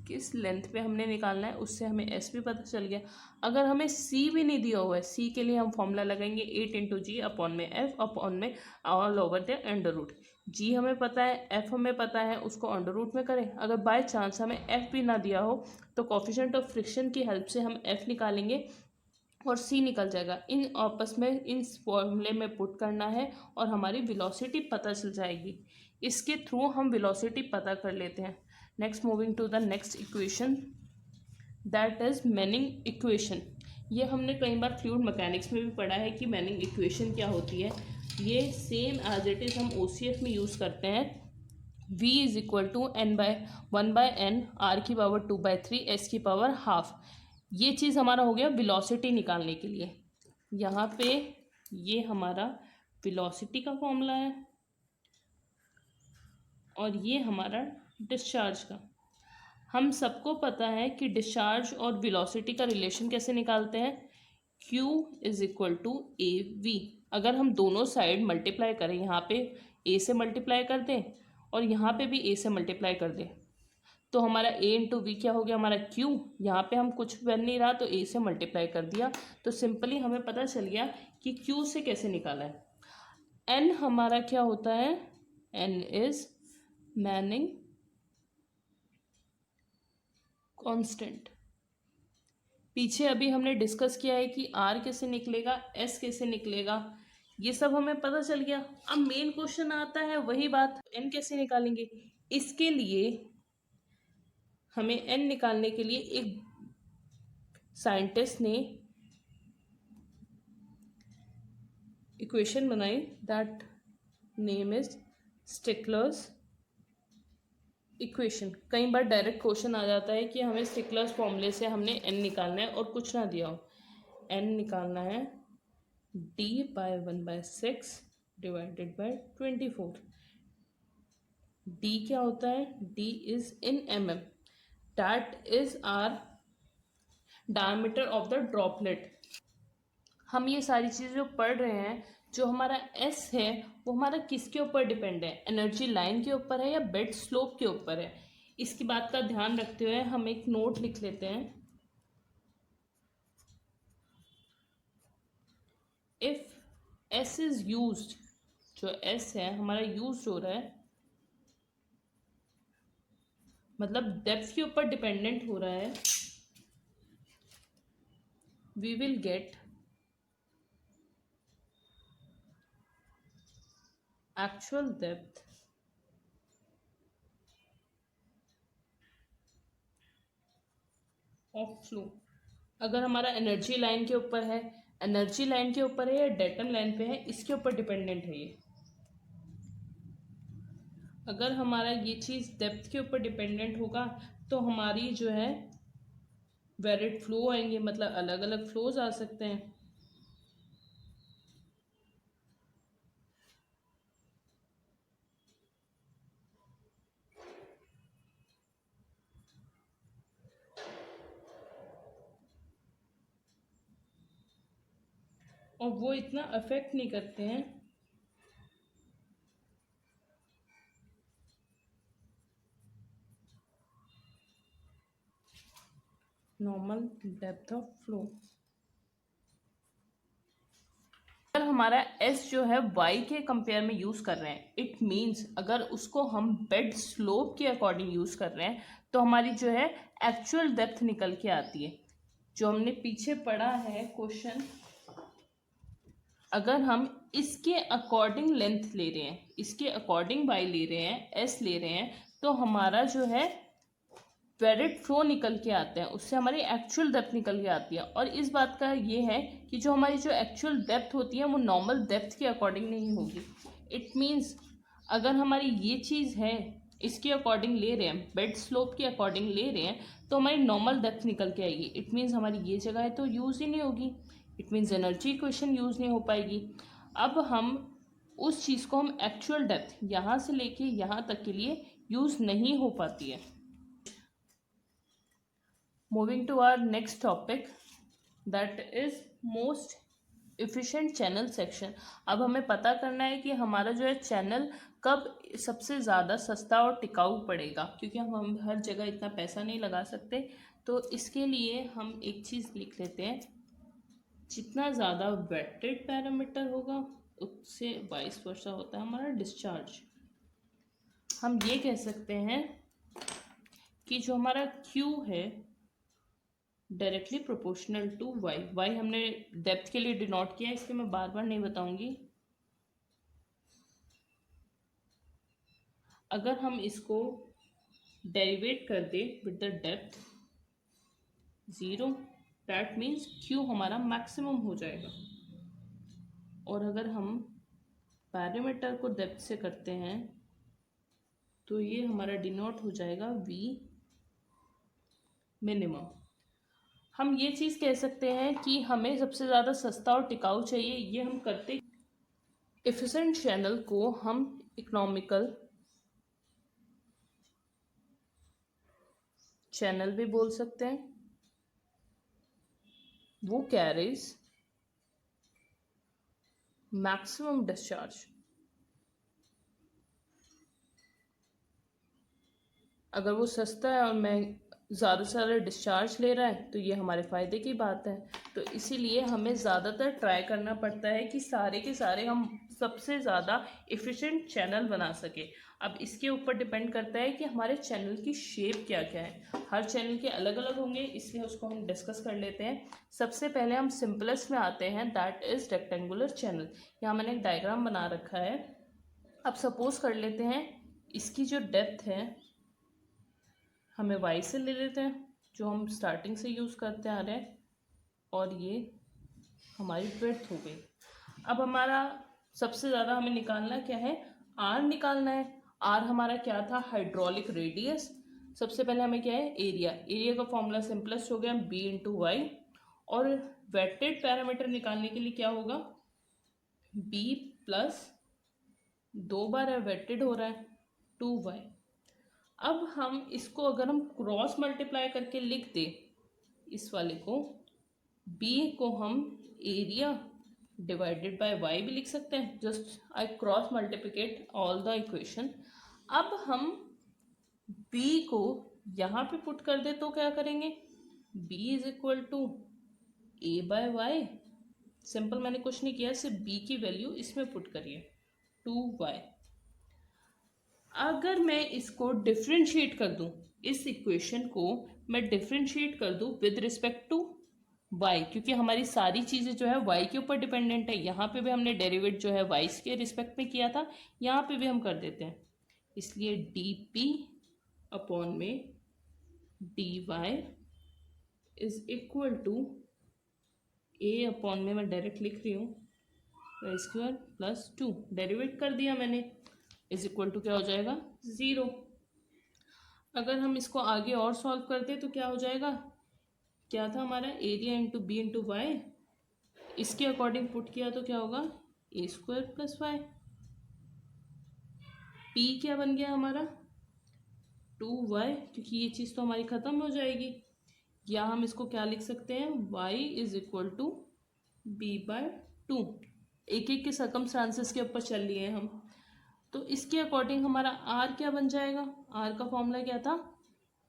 S1: किस लेंथ पे हमने निकालना है, उससे हमें एस भी पता चल गया। अगर हमें सी भी नहीं दिया हुआ है, सी के लिए हम फॉर्मूला लगाएंगे 8 × g अपॉन में एफ अपॉन में all over the under root. G हमें पता है, एफ हमें पता है, उसको अंडर रूट में करें। अगर बाय चांस हमें एफ भी ना दिया हो तो कोफिशिएंट ऑफ फ्रिक्शन की हेल्प से हम एफ निकालेंगे और सी निकल जाएगा। इन आपस में इन फॉर्मूले में पुट करना है और हमारी वेलोसिटी पता चल जाएगी। इसके थ्रू हम वेलोसिटी पता कर लेते हैं। Next moving to the next equation, that is Manning equation. ये हमने कई बार फ्लूइड मैकेनिक्स में भी पढ़ा है कि मैनिंग इक्वेशन क्या होती है। ये सेम एज इट इज़ हम ओसीएफ में यूज़ करते हैं। v is equal to n/1/n r⁻²/3 s⁻½ ये चीज़ हमारा हो गया वेलोसिटी निकालने के लिए। यहाँ पे ये हमारा वेलोसिटी का फॉर्मूला है और ये हमारा डिस्चार्ज का। हम सबको पता है कि डिस्चार्ज और वेलोसिटी का रिलेशन कैसे निकालते हैं, Q is equal to AV। अगर हम दोनों साइड मल्टीप्लाई करें, यहाँ पे A से मल्टीप्लाई कर दें और यहाँ पे भी A से मल्टीप्लाई कर दें, तो हमारा A इंटू वी क्या हो गया, हमारा Q। यहाँ पे हम कुछ बन नहीं रहा तो A से मल्टीप्लाई कर दिया, तो सिंपली हमें पता चल गया कि Q से कैसे निकाला है। N हमारा क्या होता है, N इज मैनिंग कांस्टेंट। पीछे अभी हमने डिस्कस किया है कि R कैसे निकलेगा, S कैसे निकलेगा, ये सब हमें पता चल गया। अब मेन क्वेश्चन आता है वही बात, N कैसे निकालेंगे। इसके लिए हमें N निकालने के लिए एक साइंटिस्ट ने इक्वेशन बनाई, दैट नेम इज स्टिकलर्स इक्वेशन। कई बार डायरेक्ट क्वेश्चन आ जाता है कि हमें स्टिकलर्स फॉर्मूले से हमने n निकालना है और कुछ ना दिया हो, n निकालना है d/1/6 डिवाइडेड बाय 24। d क्या होता है, d is in mm, that is our diameter of the droplet. हम ये सारी चीज़ें जो पढ़ रहे हैं, जो हमारा S है वो हमारा किसके ऊपर डिपेंड है, एनर्जी लाइन के ऊपर है या बेड स्लोप के ऊपर है। इसकी बात का ध्यान रखते हुए हम एक नोट लिख लेते हैं, इफ S इज यूज्ड, जो S है हमारा यूज हो रहा है, मतलब डेप्थ के ऊपर डिपेंडेंट हो रहा है, we will get actual depth of flow. अगर हमारा एनर्जी लाइन के ऊपर है, एनर्जी लाइन के ऊपर है या डेटम लाइन पे है, इसके ऊपर डिपेंडेंट है ये। अगर हमारा ये चीज़ डेप्थ के ऊपर डिपेंडेंट होगा तो हमारी जो है वेरिड फ्लो आएंगे, मतलब अलग अलग फ्लोज आ सकते हैं। और वो इतना अफेक्ट नहीं करते हैं नॉर्मल डेप्थ ऑफ फ्लो। अगर हमारा S जो है Y के कंपेयर में यूज़ कर रहे हैं, इट मीन्स अगर उसको हम बेड स्लोप के अकॉर्डिंग यूज़ कर रहे हैं तो हमारी जो है एक्चुअल डेप्थ निकल के आती है। जो हमने पीछे पढ़ा है क्वेश्चन, अगर हम इसके अकॉर्डिंग लेंथ ले रहे हैं, इसके अकॉर्डिंग Y ले रहे हैं, S ले रहे हैं, तो हमारा जो है वेरिड फ्लो निकल के आते हैं, उससे हमारी एक्चुअल डेप्थ निकल के आती है। और इस बात का ये है कि जो हमारी जो एक्चुअल डेप्थ होती है वो नॉर्मल डेप्थ के अकॉर्डिंग नहीं होगी। इट मीन्स अगर हमारी ये चीज़ है, इसके अकॉर्डिंग ले रहे हैं, बेड स्लोप के अकॉर्डिंग ले रहे हैं, तो हमारी नॉर्मल डेप्थ निकल के आएगी। इट मीन्स हमारी ये जगह है तो यूज़ ही नहीं होगी, it means energy equation use नहीं हो पाएगी। अब हम उस चीज़ को हम एक्चुअल डेप्थ यहाँ से लेके यहाँ तक के लिए यूज़ नहीं हो पाती है। Moving to our next topic, that is most efficient channel section। अब हमें पता करना है कि हमारा जो है चैनल कब सबसे ज़्यादा सस्ता और टिकाऊ पड़ेगा, क्योंकि हम हर जगह इतना पैसा नहीं लगा सकते। तो इसके लिए हम एक चीज़ लिख लेते हैं, जितना ज़्यादा वेटेड पैरामीटर होगा उससे वाइस वर्सा होता है हमारा डिस्चार्ज। हम ये कह सकते हैं कि जो हमारा Q है directly proportional to Y. Y हमने डेप्थ के लिए डिनोट किया है, इसलिए मैं बार बार नहीं बताऊंगी। अगर हम इसको डेरिवेट कर दे with the depth 0, that means Q हमारा मैक्सिमम हो जाएगा। और अगर हम पैरामीटर को डेप्थ से करते हैं तो ये हमारा डिनोट हो जाएगा वी मिनिमम। हम ये चीज़ कह सकते हैं कि हमें सबसे ज़्यादा सस्ता और टिकाऊ चाहिए। ये हम करते एफिशिएंट चैनल को हम इकोनॉमिकल चैनल भी बोल सकते हैं। वो कैरीज मैक्सिमम डिस्चार्ज। अगर वो सस्ता है और मैं ज़्यादा से ज़्यादा डिस्चार्ज ले रहा है तो ये हमारे फ़ायदे की बात है। तो इसीलिए हमें ज़्यादातर ट्राई करना पड़ता है कि सारे के सारे हम सबसे ज़्यादा एफिशिएंट चैनल बना सके। अब इसके ऊपर डिपेंड करता है कि हमारे चैनल की शेप क्या क्या है। हर चैनल के अलग अलग होंगे, इसलिए उसको हम डिस्कस कर लेते हैं। सबसे पहले हम सिंपलेस्ट में आते हैं, दैट इज़ रेक्टेंगुलर चैनल। यहाँ मैंने एक डायग्राम बना रखा है। अब सपोज कर लेते हैं इसकी जो डेप्थ है हमें वाई से ले लेते हैं, जो हम स्टार्टिंग से यूज़ करते आ रहे हैं, और ये हमारी ब्रेड्थ हो गई। अब हमारा सबसे ज़्यादा हमें निकालना क्या है, आर निकालना है। आर हमारा क्या था, हाइड्रोलिक रेडियस। सबसे पहले हमें क्या है, एरिया। एरिया का फॉर्मूला सिंपलेस्ट हो गया बी इंटू वाई। और वेटेड पैरामीटर निकालने के लिए क्या होगा, बी प्लस 2 बार है वेटेड हो रहा है 2y। अब हम इसको अगर हम क्रॉस मल्टीप्लाई करके लिख दे इस वाले को, b को हम एरिया डिवाइडेड बाय y भी लिख सकते हैं। Just I cross multiplicate all the equation. अब हम b को यहाँ पे पुट कर दे तो क्या करेंगे, b is equal to A by Y. Simple, मैंने कुछ नहीं किया, सिर्फ b की वैल्यू इसमें पुट करिए 2y। अगर मैं इसको डिफ्रेंशिएट कर दूं, इस इक्वेशन को मैं डिफ्रेंशिएट कर दूं विद रिस्पेक्ट टू y, क्योंकि हमारी सारी चीज़ें जो है y के ऊपर डिपेंडेंट है। यहाँ पे भी हमने डेरिवेट जो है y के रिस्पेक्ट में किया था, यहाँ पे भी हम कर देते हैं। इसलिए dp अपॉन में dy is equal to a upon में, मैं डायरेक्ट लिख रही हूँ, वाई स्क्वायर प्लस 2, डेरिवेट कर दिया मैंने, इज इक्वल टू क्या हो जाएगा, 0। अगर हम इसको आगे और सॉल्व करते तो क्या हो जाएगा, क्या था हमारा, area into B into Y. इसके अकॉर्डिंग पुट किया तो क्या होगा, A square plus Y. P क्या बन गया हमारा, 2y, क्योंकि ये चीज़ तो हमारी ख़त्म हो जाएगी। या हम इसको क्या लिख सकते हैं, y is equal to B by 2। एक एक के सर्कमस्टांसेस के ऊपर चल लिए हम। तो इसके अकॉर्डिंग हमारा r क्या बन जाएगा, r का फॉर्मूला क्या था,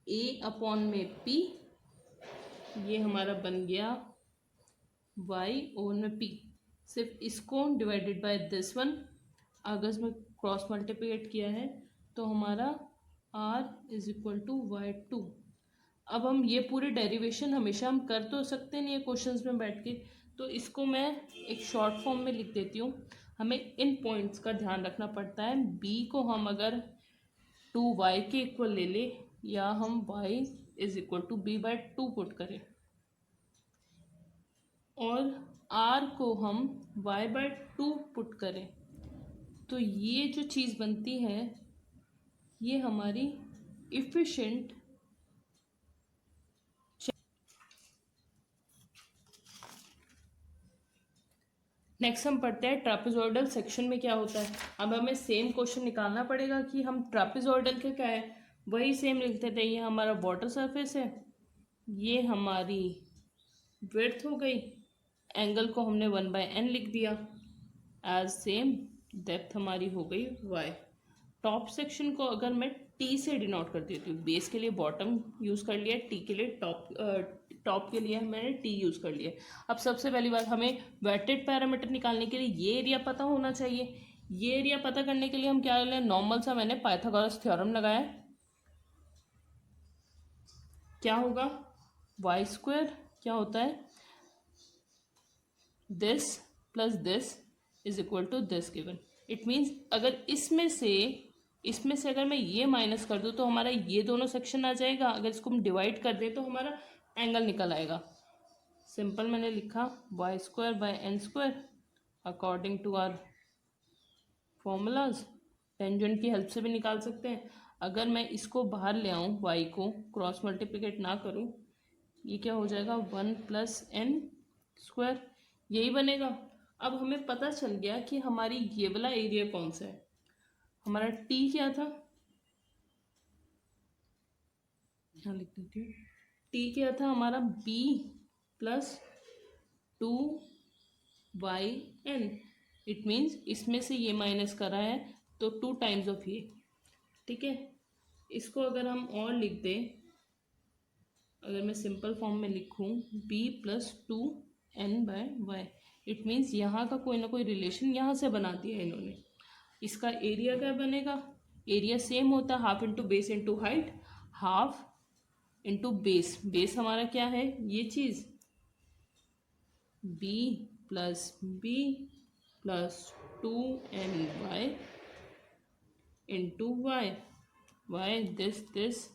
S1: a अपॉन में p। ये हमारा बन गया y ओवर में p। सिर्फ इसको डिवाइडेड बाय दिस वन, अगर इसमें क्रॉस मल्टीप्लिकेट किया है तो हमारा r is equal to y2। अब हम ये पूरी डेरिवेशन हमेशा हम कर तो सकते नहीं है क्वेश्चंस में बैठ के, तो इसको मैं एक शॉर्ट फॉर्म में लिख देती हूँ। हमें इन पॉइंट्स का ध्यान रखना पड़ता है। b को हम अगर 2y के इक्वल ले ले, या हम y is equal to B by 2 put करें, और r को हम y बाय 2 पुट करें, तो ये जो चीज़ बनती है ये हमारी इफ़िशिएंट। नेक्स्ट हम पढ़ते हैं ट्रापेजॉइडल सेक्शन में क्या होता है। अब हमें सेम क्वेश्चन निकालना पड़ेगा कि हम ट्रापेजॉइडल के क्या है, वही सेम लिखते थे। ये हमारा वाटर सरफेस है, ये हमारी विड्थ हो गई, एंगल को हमने 1/n लिख दिया, एज सेम डेप्थ हमारी हो गई y। टॉप सेक्शन को अगर मैं t से डिनोट कर देती हूँ, बेस के लिए बॉटम यूज़ कर लिया, t के लिए टॉप के लिए मैंने t यूज़ कर लिया। अब सबसे पहली बात, हमें वेटेड पैरामीटर निकालने के लिए ये एरिया पता होना चाहिए। ये एरिया पता करने के लिए हम क्या करें, नॉर्मल सा मैंने पाइथागोरस थ्योरम लगाया। क्या होगा, वाई स्क्वायर क्या होता है, this plus this is equal to this given. It means अगर इसमें से अगर मैं ये माइनस कर दूँ तो हमारा ये दोनों सेक्शन आ जाएगा। अगर इसको हम डिवाइड कर दें तो हमारा एंगल निकल आएगा। सिंपल मैंने लिखा Y square by N square according to our formulas. Tangent की हेल्प से भी निकाल सकते हैं। अगर मैं इसको बाहर ले आऊँ, y को क्रॉस मल्टीप्लिकेट ना करूँ, ये क्या हो जाएगा 1+n², यही बनेगा। अब हमें पता चल गया कि हमारी ये वाला एरिया कौन सा है। हमारा t क्या था, यहाँ लिख देती हूँ, t क्या था हमारा b+2yn। इट मीन्स इसमें से ये माइनस करा है तो 2 टाइम्स ऑफ ये, ठीक है। इसको अगर हम और लिख दें, अगर मैं सिंपल फॉर्म में लिखूं b+2n/y, इट मीन्स यहाँ का कोई ना कोई रिलेशन यहाँ से बना दिया इन्होंने। इसका एरिया क्या बनेगा, एरिया सेम होता है half into base into height, half into base, base हमारा क्या है ये चीज़ b+b+2ny into Y, Y this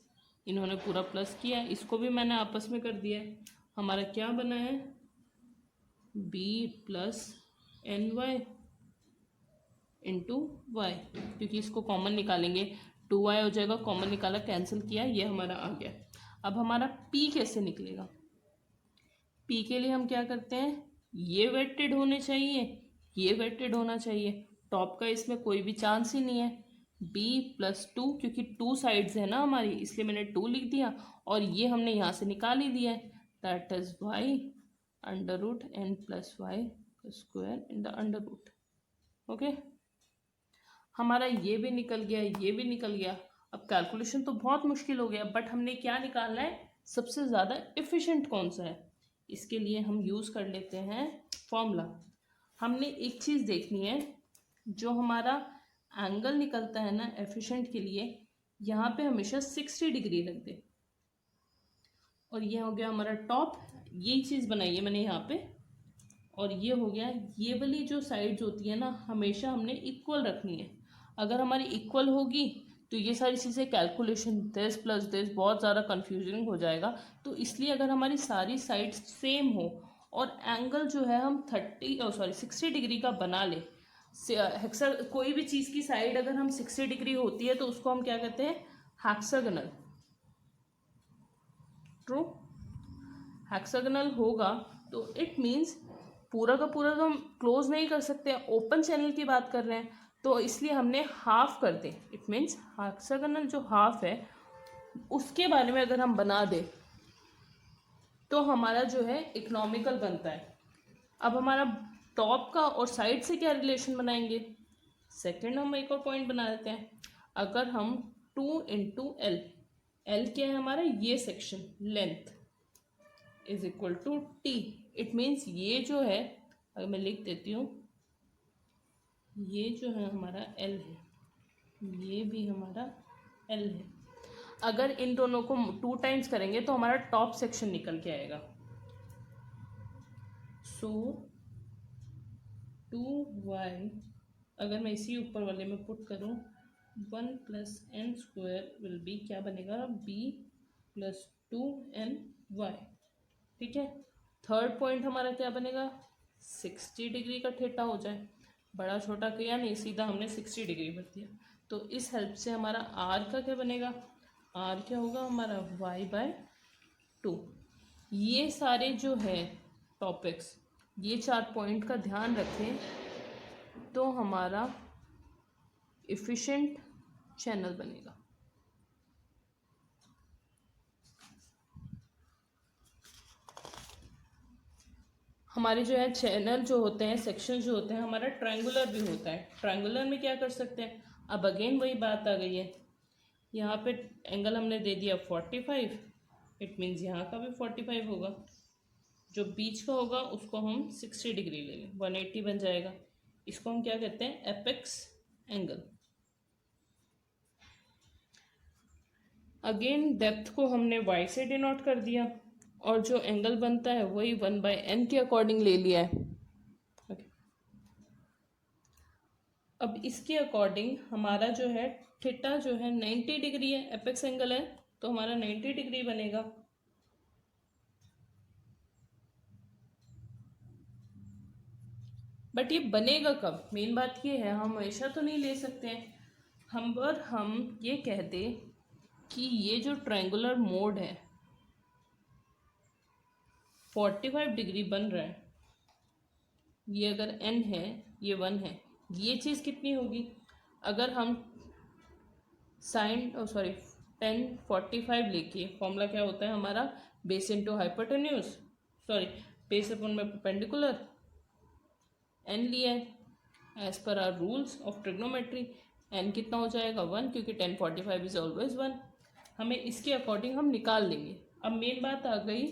S1: इन्होंने पूरा प्लस किया, इसको भी मैंने आपस में कर दिया है। हमारा क्या बना है b+ny इंटू वाई, क्योंकि इसको कॉमन निकालेंगे 2y हो जाएगा, कॉमन निकाला कैंसिल किया, ये हमारा आ गया। अब हमारा p कैसे निकलेगा, p के लिए हम क्या करते हैं, ये वेटेड होने चाहिए, ये वेटेड होना चाहिए, टॉप का इसमें कोई भी चांस ही नहीं है। b+2, क्योंकि 2 साइड्स है ना हमारी, इसलिए मैंने 2 लिख दिया, और ये हमने यहाँ से निकाल ही दिया है, that is y√n+y² in the under root. Okay, हमारा ये भी निकल गया, ये भी निकल गया। अब कैलकुलेशन तो बहुत मुश्किल हो गया, बट हमने क्या निकालना है, सबसे ज़्यादा एफिशिएंट कौन सा है। इसके लिए हम यूज़ कर लेते हैं फॉर्मूला। हमने एक चीज़ देखनी है, जो हमारा एंगल निकलता है ना एफिशिएंट के लिए, यहाँ पे हमेशा 60 डिग्री रख दे, और ये हो गया हमारा टॉप, ये चीज़ बनाई है मैंने यहाँ पे, और ये हो गया, ये वाली जो साइड्स होती है ना हमेशा हमने इक्वल रखनी है। अगर हमारी इक्वल होगी तो ये सारी चीज़ें कैलकुलेशन दिस प्लस दिस बहुत ज़्यादा कन्फ्यूजिंग हो जाएगा। तो इसलिए अगर हमारी सारी साइड्स सेम हो और एंगल जो है हम 60 डिग्री का बना ले, कोई भी चीज़ की साइड अगर हम 60 डिग्री होती है तो उसको हम क्या कहते हैं, हेक्सागोनल। ट्रू, हेक्सागोनल होगा तो इट मीन्स पूरा का पूरा तो हम क्लोज नहीं कर सकते, ओपन चैनल की बात कर रहे हैं, तो इसलिए हमने हाफ कर दें। इट मीन्स हेक्सागोनल जो हाफ है उसके बारे में अगर हम बना दें तो हमारा जो है इकोनॉमिकल बनता है। अब हमारा टॉप का और साइड से क्या रिलेशन बनाएंगे, सेकंड हम एक और पॉइंट बना देते हैं। अगर हम 2 इंटू एल, एल क्या है हमारा ये section length is equal to T, it means ये जो है, अगर मैं लिख देती हूँ, ये जो है हमारा एल है, ये भी हमारा एल है। अगर इन दोनों को 2 टाइम्स करेंगे तो हमारा टॉप सेक्शन निकल के आएगा। सो 2y, अगर मैं इसी ऊपर वाले में पुट करूँ, 1+n² विल बी, क्या बनेगा b+2ny, ठीक है। थर्ड पॉइंट हमारा क्या बनेगा, 60 डिग्री का थीटा हो जाए, बड़ा छोटा किया नहीं, सीधा हमने 60 डिग्री भर दिया। तो इस हेल्प से हमारा r का क्या बनेगा, r क्या होगा हमारा y/2। ये सारे जो है टॉपिक्स, ये 4 पॉइंट का ध्यान रखें तो हमारा एफिशिएंट चैनल बनेगा। हमारे जो है चैनल जो होते हैं, सेक्शन जो होते हैं, हमारा ट्रायंगुलर भी होता है। ट्रायंगुलर में क्या कर सकते हैं, अब अगेन वही बात आ गई है, यहाँ पे एंगल हमने दे दिया 45, इट मीन्स यहाँ का भी 45 होगा, जो बीच का होगा उसको हम 60 डिग्री ले लें, 180 बन जाएगा। इसको हम क्या कहते हैं, एपेक्स एंगल। अगेन डेप्थ को हमने y से डिनोट कर दिया, और जो एंगल बनता है वही 1/n के अकॉर्डिंग ले लिया है। okay. अब इसके अकॉर्डिंग हमारा जो है थीटा जो है 90 डिग्री है, एपेक्स एंगल है, तो हमारा 90 डिग्री बनेगा। बट ये बनेगा कब, मेन बात ये है, हम हमेशा तो नहीं ले सकते हैं, हम ये कह दें कि ये जो ट्रायंगुलर मोड है 45 डिग्री बन रहा है, ये अगर n है, ये 1 है, ये चीज़ कितनी होगी? अगर हम tan 45 लेके, फॉर्मूला क्या होता है हमारा, base into hypotenuse, base upon में परपेंडिकुलर, n लिया है as per our rules of trigonometry, n कितना हो जाएगा 1, क्योंकि tan 45 इज ऑलवेज 1। हमें इसके अकॉर्डिंग हम निकाल लेंगे। अब मेन बात आ गई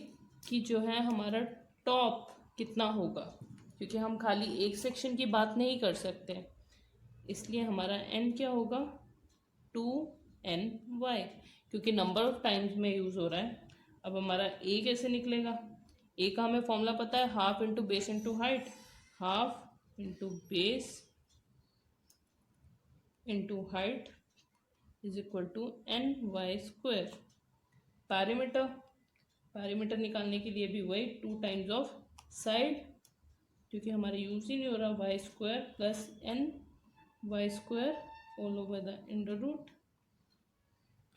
S1: कि जो है हमारा टॉप कितना होगा, क्योंकि हम खाली एक सेक्शन की बात नहीं कर सकते, इसलिए हमारा n क्या होगा 2ny, क्योंकि नंबर ऑफ टाइम्स में यूज़ हो रहा है। अब हमारा a कैसे निकलेगा? a का हमें फॉर्मूला पता है, half into base into height, half into base into height is equal to ny²। Parameter निकालने के लिए भी वही 2 टाइम्स ऑफ साइड, क्योंकि हमारा यूज ही नहीं हो रहा, y² plus ny² all over the under root.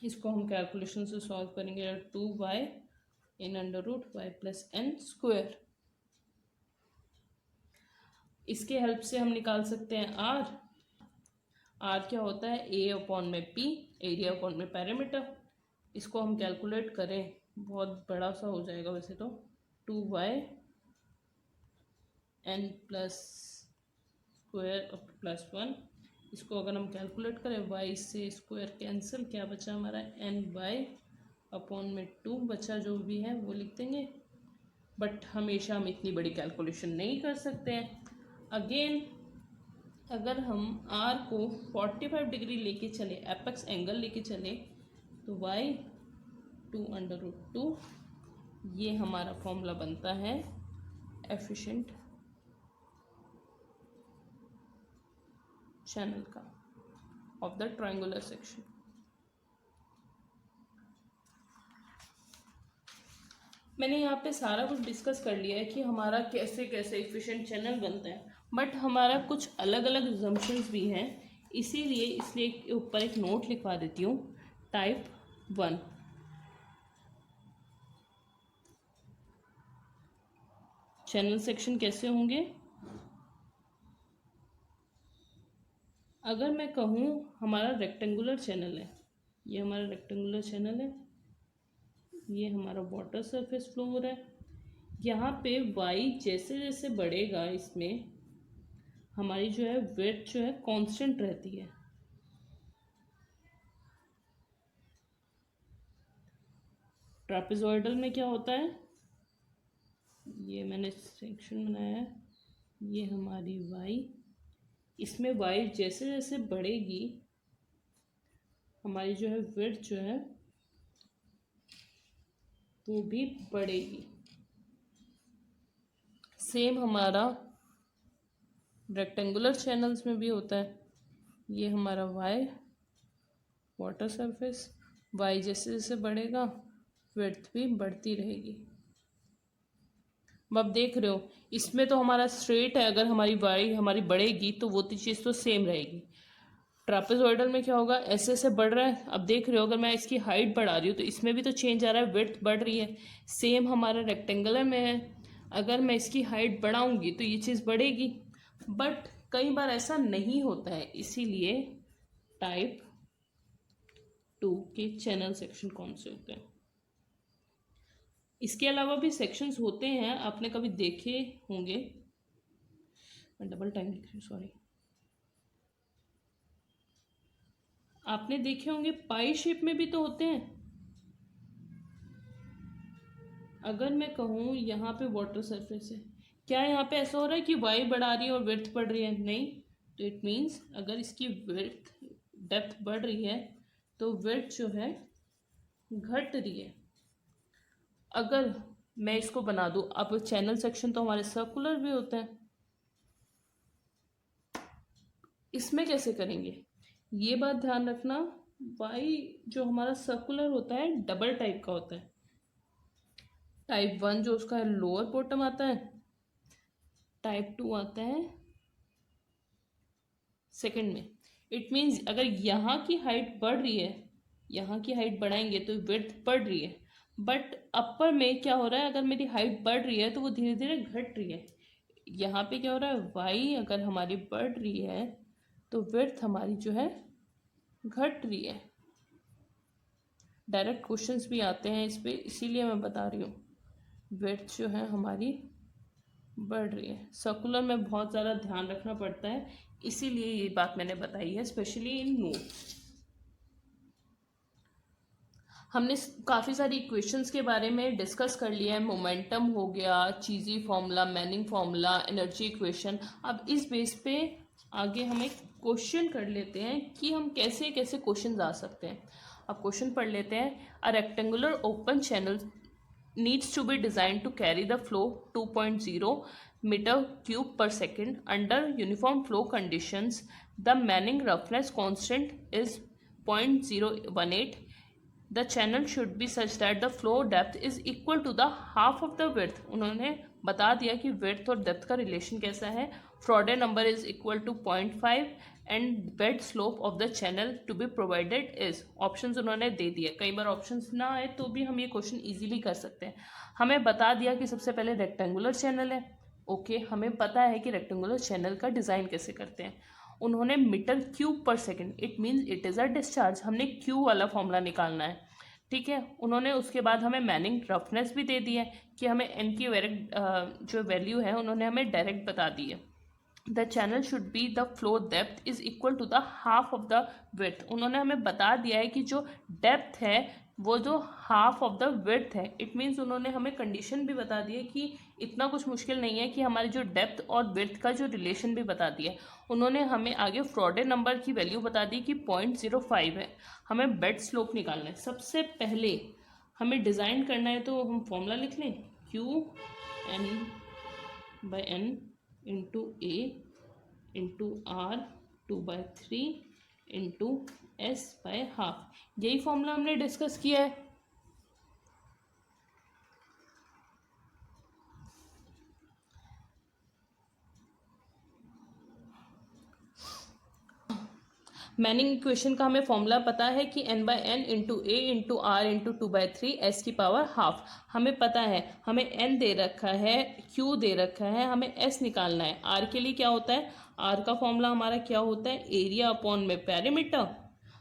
S1: इसको हम कैलकुलेशन से सॉल्व करेंगे, 2y in under root y plus n²। इसके हेल्प से हम निकाल सकते हैं r क्या होता है, a अपॉन में p, एरिया अपॉन में पैरामीटर। इसको हम कैलकुलेट करें, बहुत बड़ा सा हो जाएगा वैसे तो, 2y n plus square plus 1। इसको अगर हम कैलकुलेट करें, y से स्क्वायर कैंसिल, क्या बचा हमारा ny अपॉन में 2 बचा, जो भी है वो लिख देंगे। बट हमेशा हम इतनी बड़ी कैलकुलेशन नहीं कर सकते हैं। अगेन अगर हम r को 45 डिग्री लेके चले, एपेक्स एंगल लेके चले, तो y 2√2, ये हमारा फॉर्मूला बनता है एफिशिएंट चैनल का ऑफ द ट्रायंगुलर सेक्शन। मैंने यहाँ पे सारा कुछ डिस्कस कर लिया है कि हमारा कैसे कैसे एफिशिएंट चैनल बनता है, बट हमारा कुछ अलग अलग अजम्पशंस भी हैं, इसलिए ऊपर एक नोट लिखवा देती हूँ। टाइप 1, चैनल सेक्शन कैसे होंगे? अगर मैं कहूँ हमारा रेक्टेंगुलर चैनल है, ये हमारा रेक्टेंगुलर चैनल है, ये हमारा वाटर सरफेस फ्लो हो रहा है, यहाँ पे y जैसे जैसे बढ़ेगा, इसमें हमारी जो है विड्थ जो है कांस्टेंट रहती है। ट्रापेजॉइडल में क्या होता है, ये मैंने सेक्शन बनाया है, ये हमारी y, इसमें y जैसे जैसे बढ़ेगी, हमारी जो है विड्थ जो है वो भी बढ़ेगी। सेम हमारा रेक्टेंगुलर चैनल्स में भी होता है। ये हमारा y वाटर सरफेस, y जैसे जैसे बढ़ेगा विड्थ भी बढ़ती रहेगी। अब देख रहे हो, इसमें तो हमारा स्ट्रेट है, अगर हमारी y हमारी बढ़ेगी तो वो चीज़ तो सेम रहेगी। ट्रापेजॉइडल में क्या होगा, ऐसे ऐसे बढ़ रहा है। अब देख रहे हो, अगर मैं इसकी हाइट बढ़ा रही हूँ तो इसमें भी तो चेंज आ रहा है, विड्थ बढ़ रही है। सेम हमारा रेक्टेंगुलर में है, अगर मैं इसकी हाइट बढ़ाऊंगी तो ये चीज़ बढ़ेगी, बट कई बार ऐसा नहीं होता है, इसीलिए टाइप 2 के चैनल सेक्शन कौन से होते हैं। इसके अलावा भी सेक्शंस होते हैं, आपने कभी देखे होंगे, मैं डबल टाइम लिख रही हूँ, सॉरी। आपने देखे होंगे पाई शेप में भी तो होते हैं। अगर मैं कहूँ यहाँ पे वाटर सरफेस है, क्या यहाँ पे ऐसा हो रहा है कि y बढ़ा रही है और विड्थ बढ़ रही है? नहीं। तो इट मीन्स अगर इसकी विड्थ डेप्थ बढ़ रही है तो विड्थ जो है घट रही है। अगर मैं इसको बना दूँ, अब चैनल सेक्शन तो हमारे सर्कुलर भी होते हैं, इसमें कैसे करेंगे ये बात ध्यान रखना। y जो हमारा सर्कुलर होता है डबल टाइप का होता है। टाइप 1 जो उसका लोअर बॉटम आता है, टाइप 2 आता है सेकंड में। इट मीन्स अगर यहाँ की हाइट बढ़ रही है, यहाँ की हाइट बढ़ाएंगे तो विड्थ बढ़ रही है, बट अपर में क्या हो रहा है, अगर मेरी हाइट बढ़ रही है तो वो धीरे धीरे घट रही है। यहाँ पे क्या हो रहा है, वाई अगर हमारी बढ़ रही है तो विड्थ हमारी जो है घट रही है। डायरेक्ट क्वेश्चंस भी आते हैं इस पे, इसीलिए मैं बता रही हूँ विड्थ जो है हमारी बढ़ रही है। सर्कुलर में बहुत ज़्यादा ध्यान रखना पड़ता है, इसीलिए ये बात मैंने बताई है, स्पेशली इन नोट्स। हमने काफ़ी सारी इक्वेशंस के बारे में डिस्कस कर लिया है। मोमेंटम हो गया, Chezy formula, Manning formula, energy equation. अब इस बेस पे आगे हम एक क्वेश्चन कर लेते हैं कि हम कैसे कैसे क्वेश्चन आ सकते हैं। अब क्वेश्चन पढ़ लेते हैं। A rectangular open channel needs to be designed to carry the flow 2.0 meter cube per second under uniform flow conditions. The Manning roughness constant is 0.018. The channel should be such that the flow depth is equal to the half of the width. उन्होंने बता दिया कि width और depth का relation कैसा है. Frodde number is equal to 0.5 and bed slope of the channel to be provided is. Options उन्होंने दे दिए, कई बार ऑप्शंस ना आए तो भी हम ये क्वेश्चन इजीली कर सकते हैं। हमें बता दिया कि सबसे पहले रेक्टेंगुलर चैनल है। ओके, हमें पता है कि रेक्टेंगुलर चैनल का डिज़ाइन कैसे करते हैं। उन्होंने मीटर क्यूब पर second, it means it is a discharge, हमने क्यू वाला फॉर्मूला निकालना है। ठीक है, उन्होंने उसके बाद हमें मैनिंग रफनेस भी दे दी है कि हमें एन की जो वैल्यू है उन्होंने हमें डायरेक्ट बता दी है। The channel should be the flow depth is equal to the half of the width. उन्होंने हमें बता दिया है कि जो डेप्थ है वो जो हाफ ऑफ द विड्थ है। इट मीन्स उन्होंने हमें कंडीशन भी बता दी है कि इतना कुछ मुश्किल नहीं है कि हमारी जो डेप्थ और विड्थ का जो रिलेशन भी बता दिया। उन्होंने हमें आगे फ्रॉडे नंबर की वैल्यू बता दी कि 0.05 है। हमें बेड स्लोप निकालना है। सबसे पहले हमें डिज़ाइन करना है, तो हम फॉर्मूला लिख लें, Q N by N into A into R 2/3 into S by half. यही फॉर्मूला हमने डिस्कस किया है। मैनिंग इक्वेशन का हमें फॉर्मूला पता है कि n by N into A into R into 2/3 S की पावर हाफ। हमें पता है, हमें n दे रखा है, q दे रखा है, हमें s निकालना है। r के लिए क्या होता है, r का फॉर्मूला हमारा क्या होता है, एरिया अपॉन में पेरीमीटर।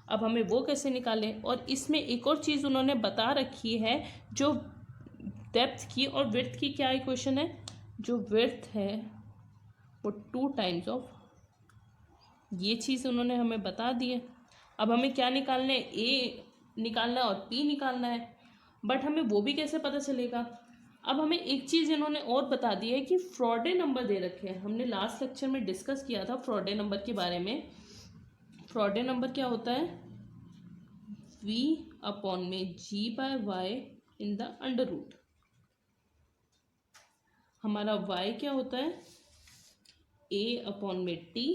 S1: अब हमें वो कैसे निकालें। और इसमें एक और चीज़ उन्होंने बता रखी है, जो डेप्थ की और विड्थ की क्या इक्वेशन है, जो विड्थ है वो 2 टाइम्स ऑफ, ये चीज़ उन्होंने हमें बता दी है। अब हमें क्या निकालना है, ए निकालना है और पी निकालना है, बट हमें वो भी कैसे पता चलेगा। अब हमें एक चीज़ इन्होंने और बता दी है कि फ्रॉडे नंबर दे रखे हैं। हमने लास्ट लेक्चर में डिस्कस किया था फ्रॉडे नंबर के बारे में। फ्रॉडे नंबर क्या होता है, v अपॉन में g by Y in the under root. हमारा y क्या होता है, a अपॉन में t।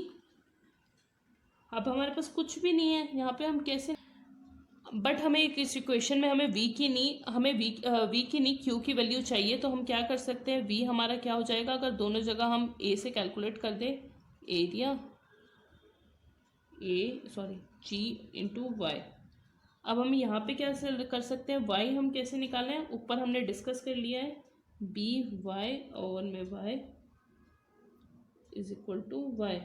S1: अब हमारे पास कुछ भी नहीं है यहाँ पे, हम कैसे, बट हमें इस इक्वेशन में हमें v की नहीं, हमें v की नहीं q की वैल्यू चाहिए। तो हम क्या कर सकते हैं, v हमारा क्या हो जाएगा, अगर दोनों जगह हम a से कैलकुलेट कर दें, एरिया g इंटू वाई। अब हम यहाँ पे क्या कर सकते हैं, y हम कैसे निकालें, ऊपर हमने डिस्कस कर लिया है, बी वाई ओवर में y is equal to Y.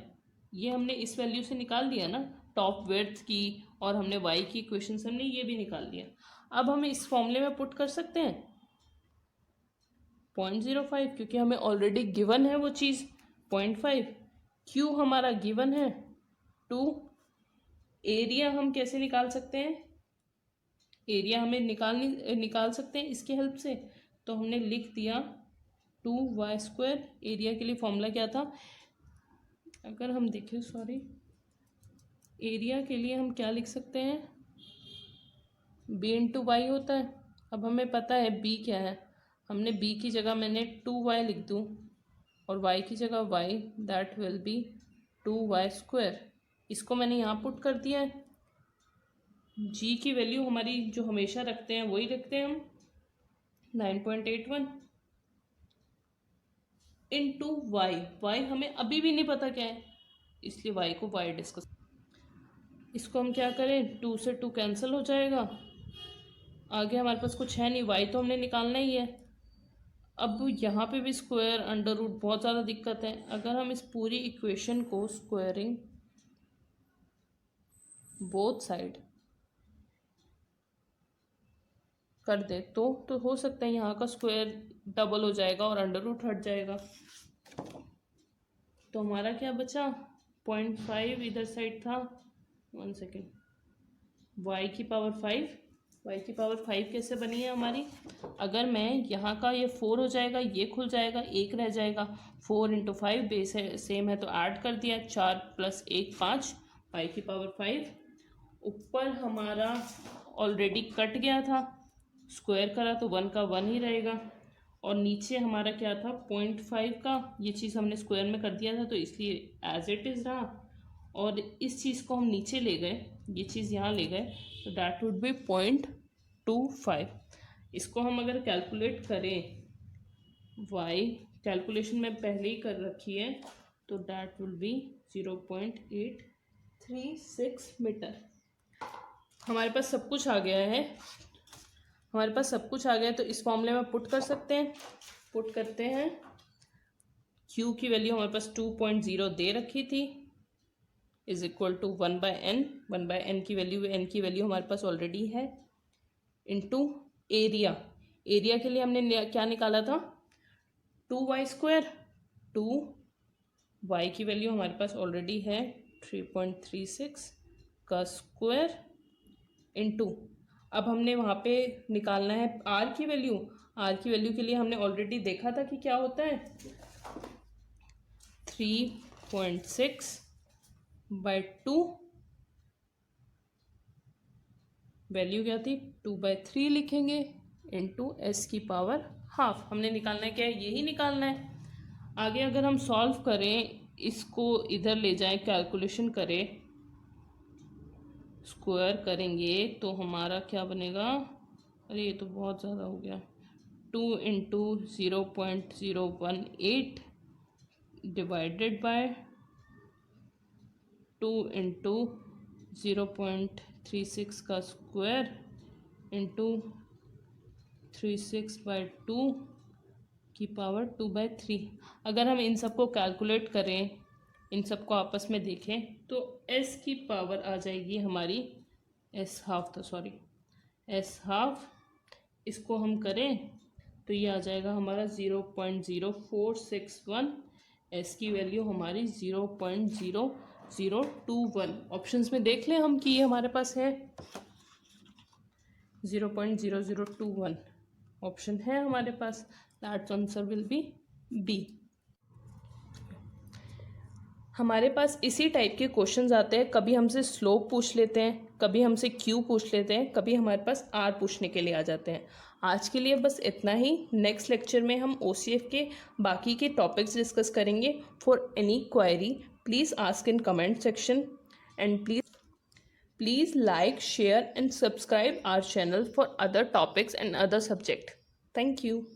S1: ये हमने इस वैल्यू से निकाल दिया ना, टॉप विड्थ की, और हमने y की इक्वेशन से हमने ये भी निकाल दिया। अब हम इस फॉर्मूले में पुट कर सकते हैं 0.05, क्योंकि हमें ऑलरेडी गिवन है वो चीज़ 0.5। q हमारा गिवन है 2। एरिया हम कैसे निकाल सकते हैं, एरिया हमें निकाल सकते हैं इसके हेल्प से। तो हमने लिख दिया 2y²। एरिया के लिए फॉर्मूला क्या था, अगर हम देखें, एरिया के लिए हम क्या लिख सकते हैं, b इंटू वाई होता है। अब हमें पता है b क्या है, हमने b की जगह मैंने 2y लिख दूँ और y की जगह y, that will be 2y²। इसको मैंने यहाँ पुट कर दिया है। g की वैल्यू हमारी जो हमेशा रखते हैं वही रखते हैं हम, 9.81 इंटू वाई। वाई हमें अभी भी नहीं पता क्या है, इसलिए y को y डिस्कस। इसको हम क्या करें, 2 से 2 कैंसिल हो जाएगा, आगे हमारे पास कुछ है नहीं, y तो हमने निकालना ही है। अब यहाँ पे भी स्क्वायर अंडर रूट बहुत ज़्यादा दिक्कत है। अगर हम इस पूरी इक्वेशन को स्क्वायरिंग बोथ साइड कर दे तो हो सकता है यहाँ का स्क्वायर डबल हो जाएगा और अंडर रूट हट जाएगा। तो हमारा क्या बचा, 0.5 इधर साइड था, 1 सेकेंड, y की पावर 5, y की पावर 5 कैसे बनी है हमारी, अगर मैं यहाँ का ये 4 हो जाएगा, ये खुल जाएगा, 1 रह जाएगा, 4 इंटू 5 बेस है सेम है तो ऐड कर दिया, 4 + 1 5, y की पावर 5। ऊपर हमारा ऑलरेडी कट गया था, स्क्वायर करा तो 1 का 1 ही रहेगा, और नीचे हमारा क्या था 0.5 का, ये चीज़ हमने स्क्वायर में कर दिया था तो इसलिए एज इट इज़ रहा, और इस चीज़ को हम नीचे ले गए, ये चीज़ यहाँ ले गए, तो दैट वुड बी 0.25। इसको हम अगर कैलकुलेट करें, y कैलकुलेशन में पहले ही कर रखी है, तो दैट विल बी 0.836 मीटर। हमारे पास सब कुछ आ गया है, हमारे पास सब कुछ आ गया है, तो इस फॉर्मूले में पुट कर सकते हैं। पुट करते हैं, q की वैल्यू हमारे पास 2.0 दे रखी थी, is equal to 1/n, 1/n की वैल्यू, n की वैल्यू हमारे पास ऑलरेडी है, इनटू एरिया। एरिया के लिए हमने क्या निकाला था, 2y², 2y की वैल्यू हमारे पास ऑलरेडी है 3.36 का स्क्वायर, इनटू अब हमने वहाँ पे निकालना है r की वैल्यू। r की वैल्यू के लिए हमने ऑलरेडी देखा था कि क्या होता है, 3.6/2, वैल्यू क्या थी 2/3 लिखेंगे, इनटू s की पावर हाफ। हमने निकालना है क्या है, यही निकालना है। आगे अगर हम सॉल्व करें, इसको इधर ले जाएं, कैलकुलेशन करें, स्क्वायर करेंगे तो हमारा क्या बनेगा, अरे ये तो बहुत ज़्यादा हो गया, 2 इंटू 0.018 डिवाइडेड बाय 2 इंटू 0.36 का स्क्वायर इंटू 36/2 की पावर 2/3। अगर हम इन सबको कैलकुलेट करें, इन सबको आपस में देखें, तो s की पावर आ जाएगी हमारी, s हाफ था, सॉरी, s हाफ, इसको हम करें तो ये आ जाएगा हमारा 0.0461, s की वैल्यू हमारी 0.0021। ऑप्शंस में देख लें हम कि ये हमारे पास है 0.0021 ऑप्शन है हमारे पास, that answer will be B. हमारे पास इसी टाइप के क्वेश्चंस आते हैं, कभी हमसे स्लोप पूछ लेते हैं, कभी हमसे क्यू पूछ लेते हैं, कभी हमारे पास आर पूछने के लिए आ जाते हैं। आज के लिए बस इतना ही। नेक्स्ट लेक्चर में हम OCF के बाकी के टॉपिक्स डिस्कस करेंगे। For any query please ask in comment section, and please like, share and subscribe our channel for other topics and other subject. Thank you.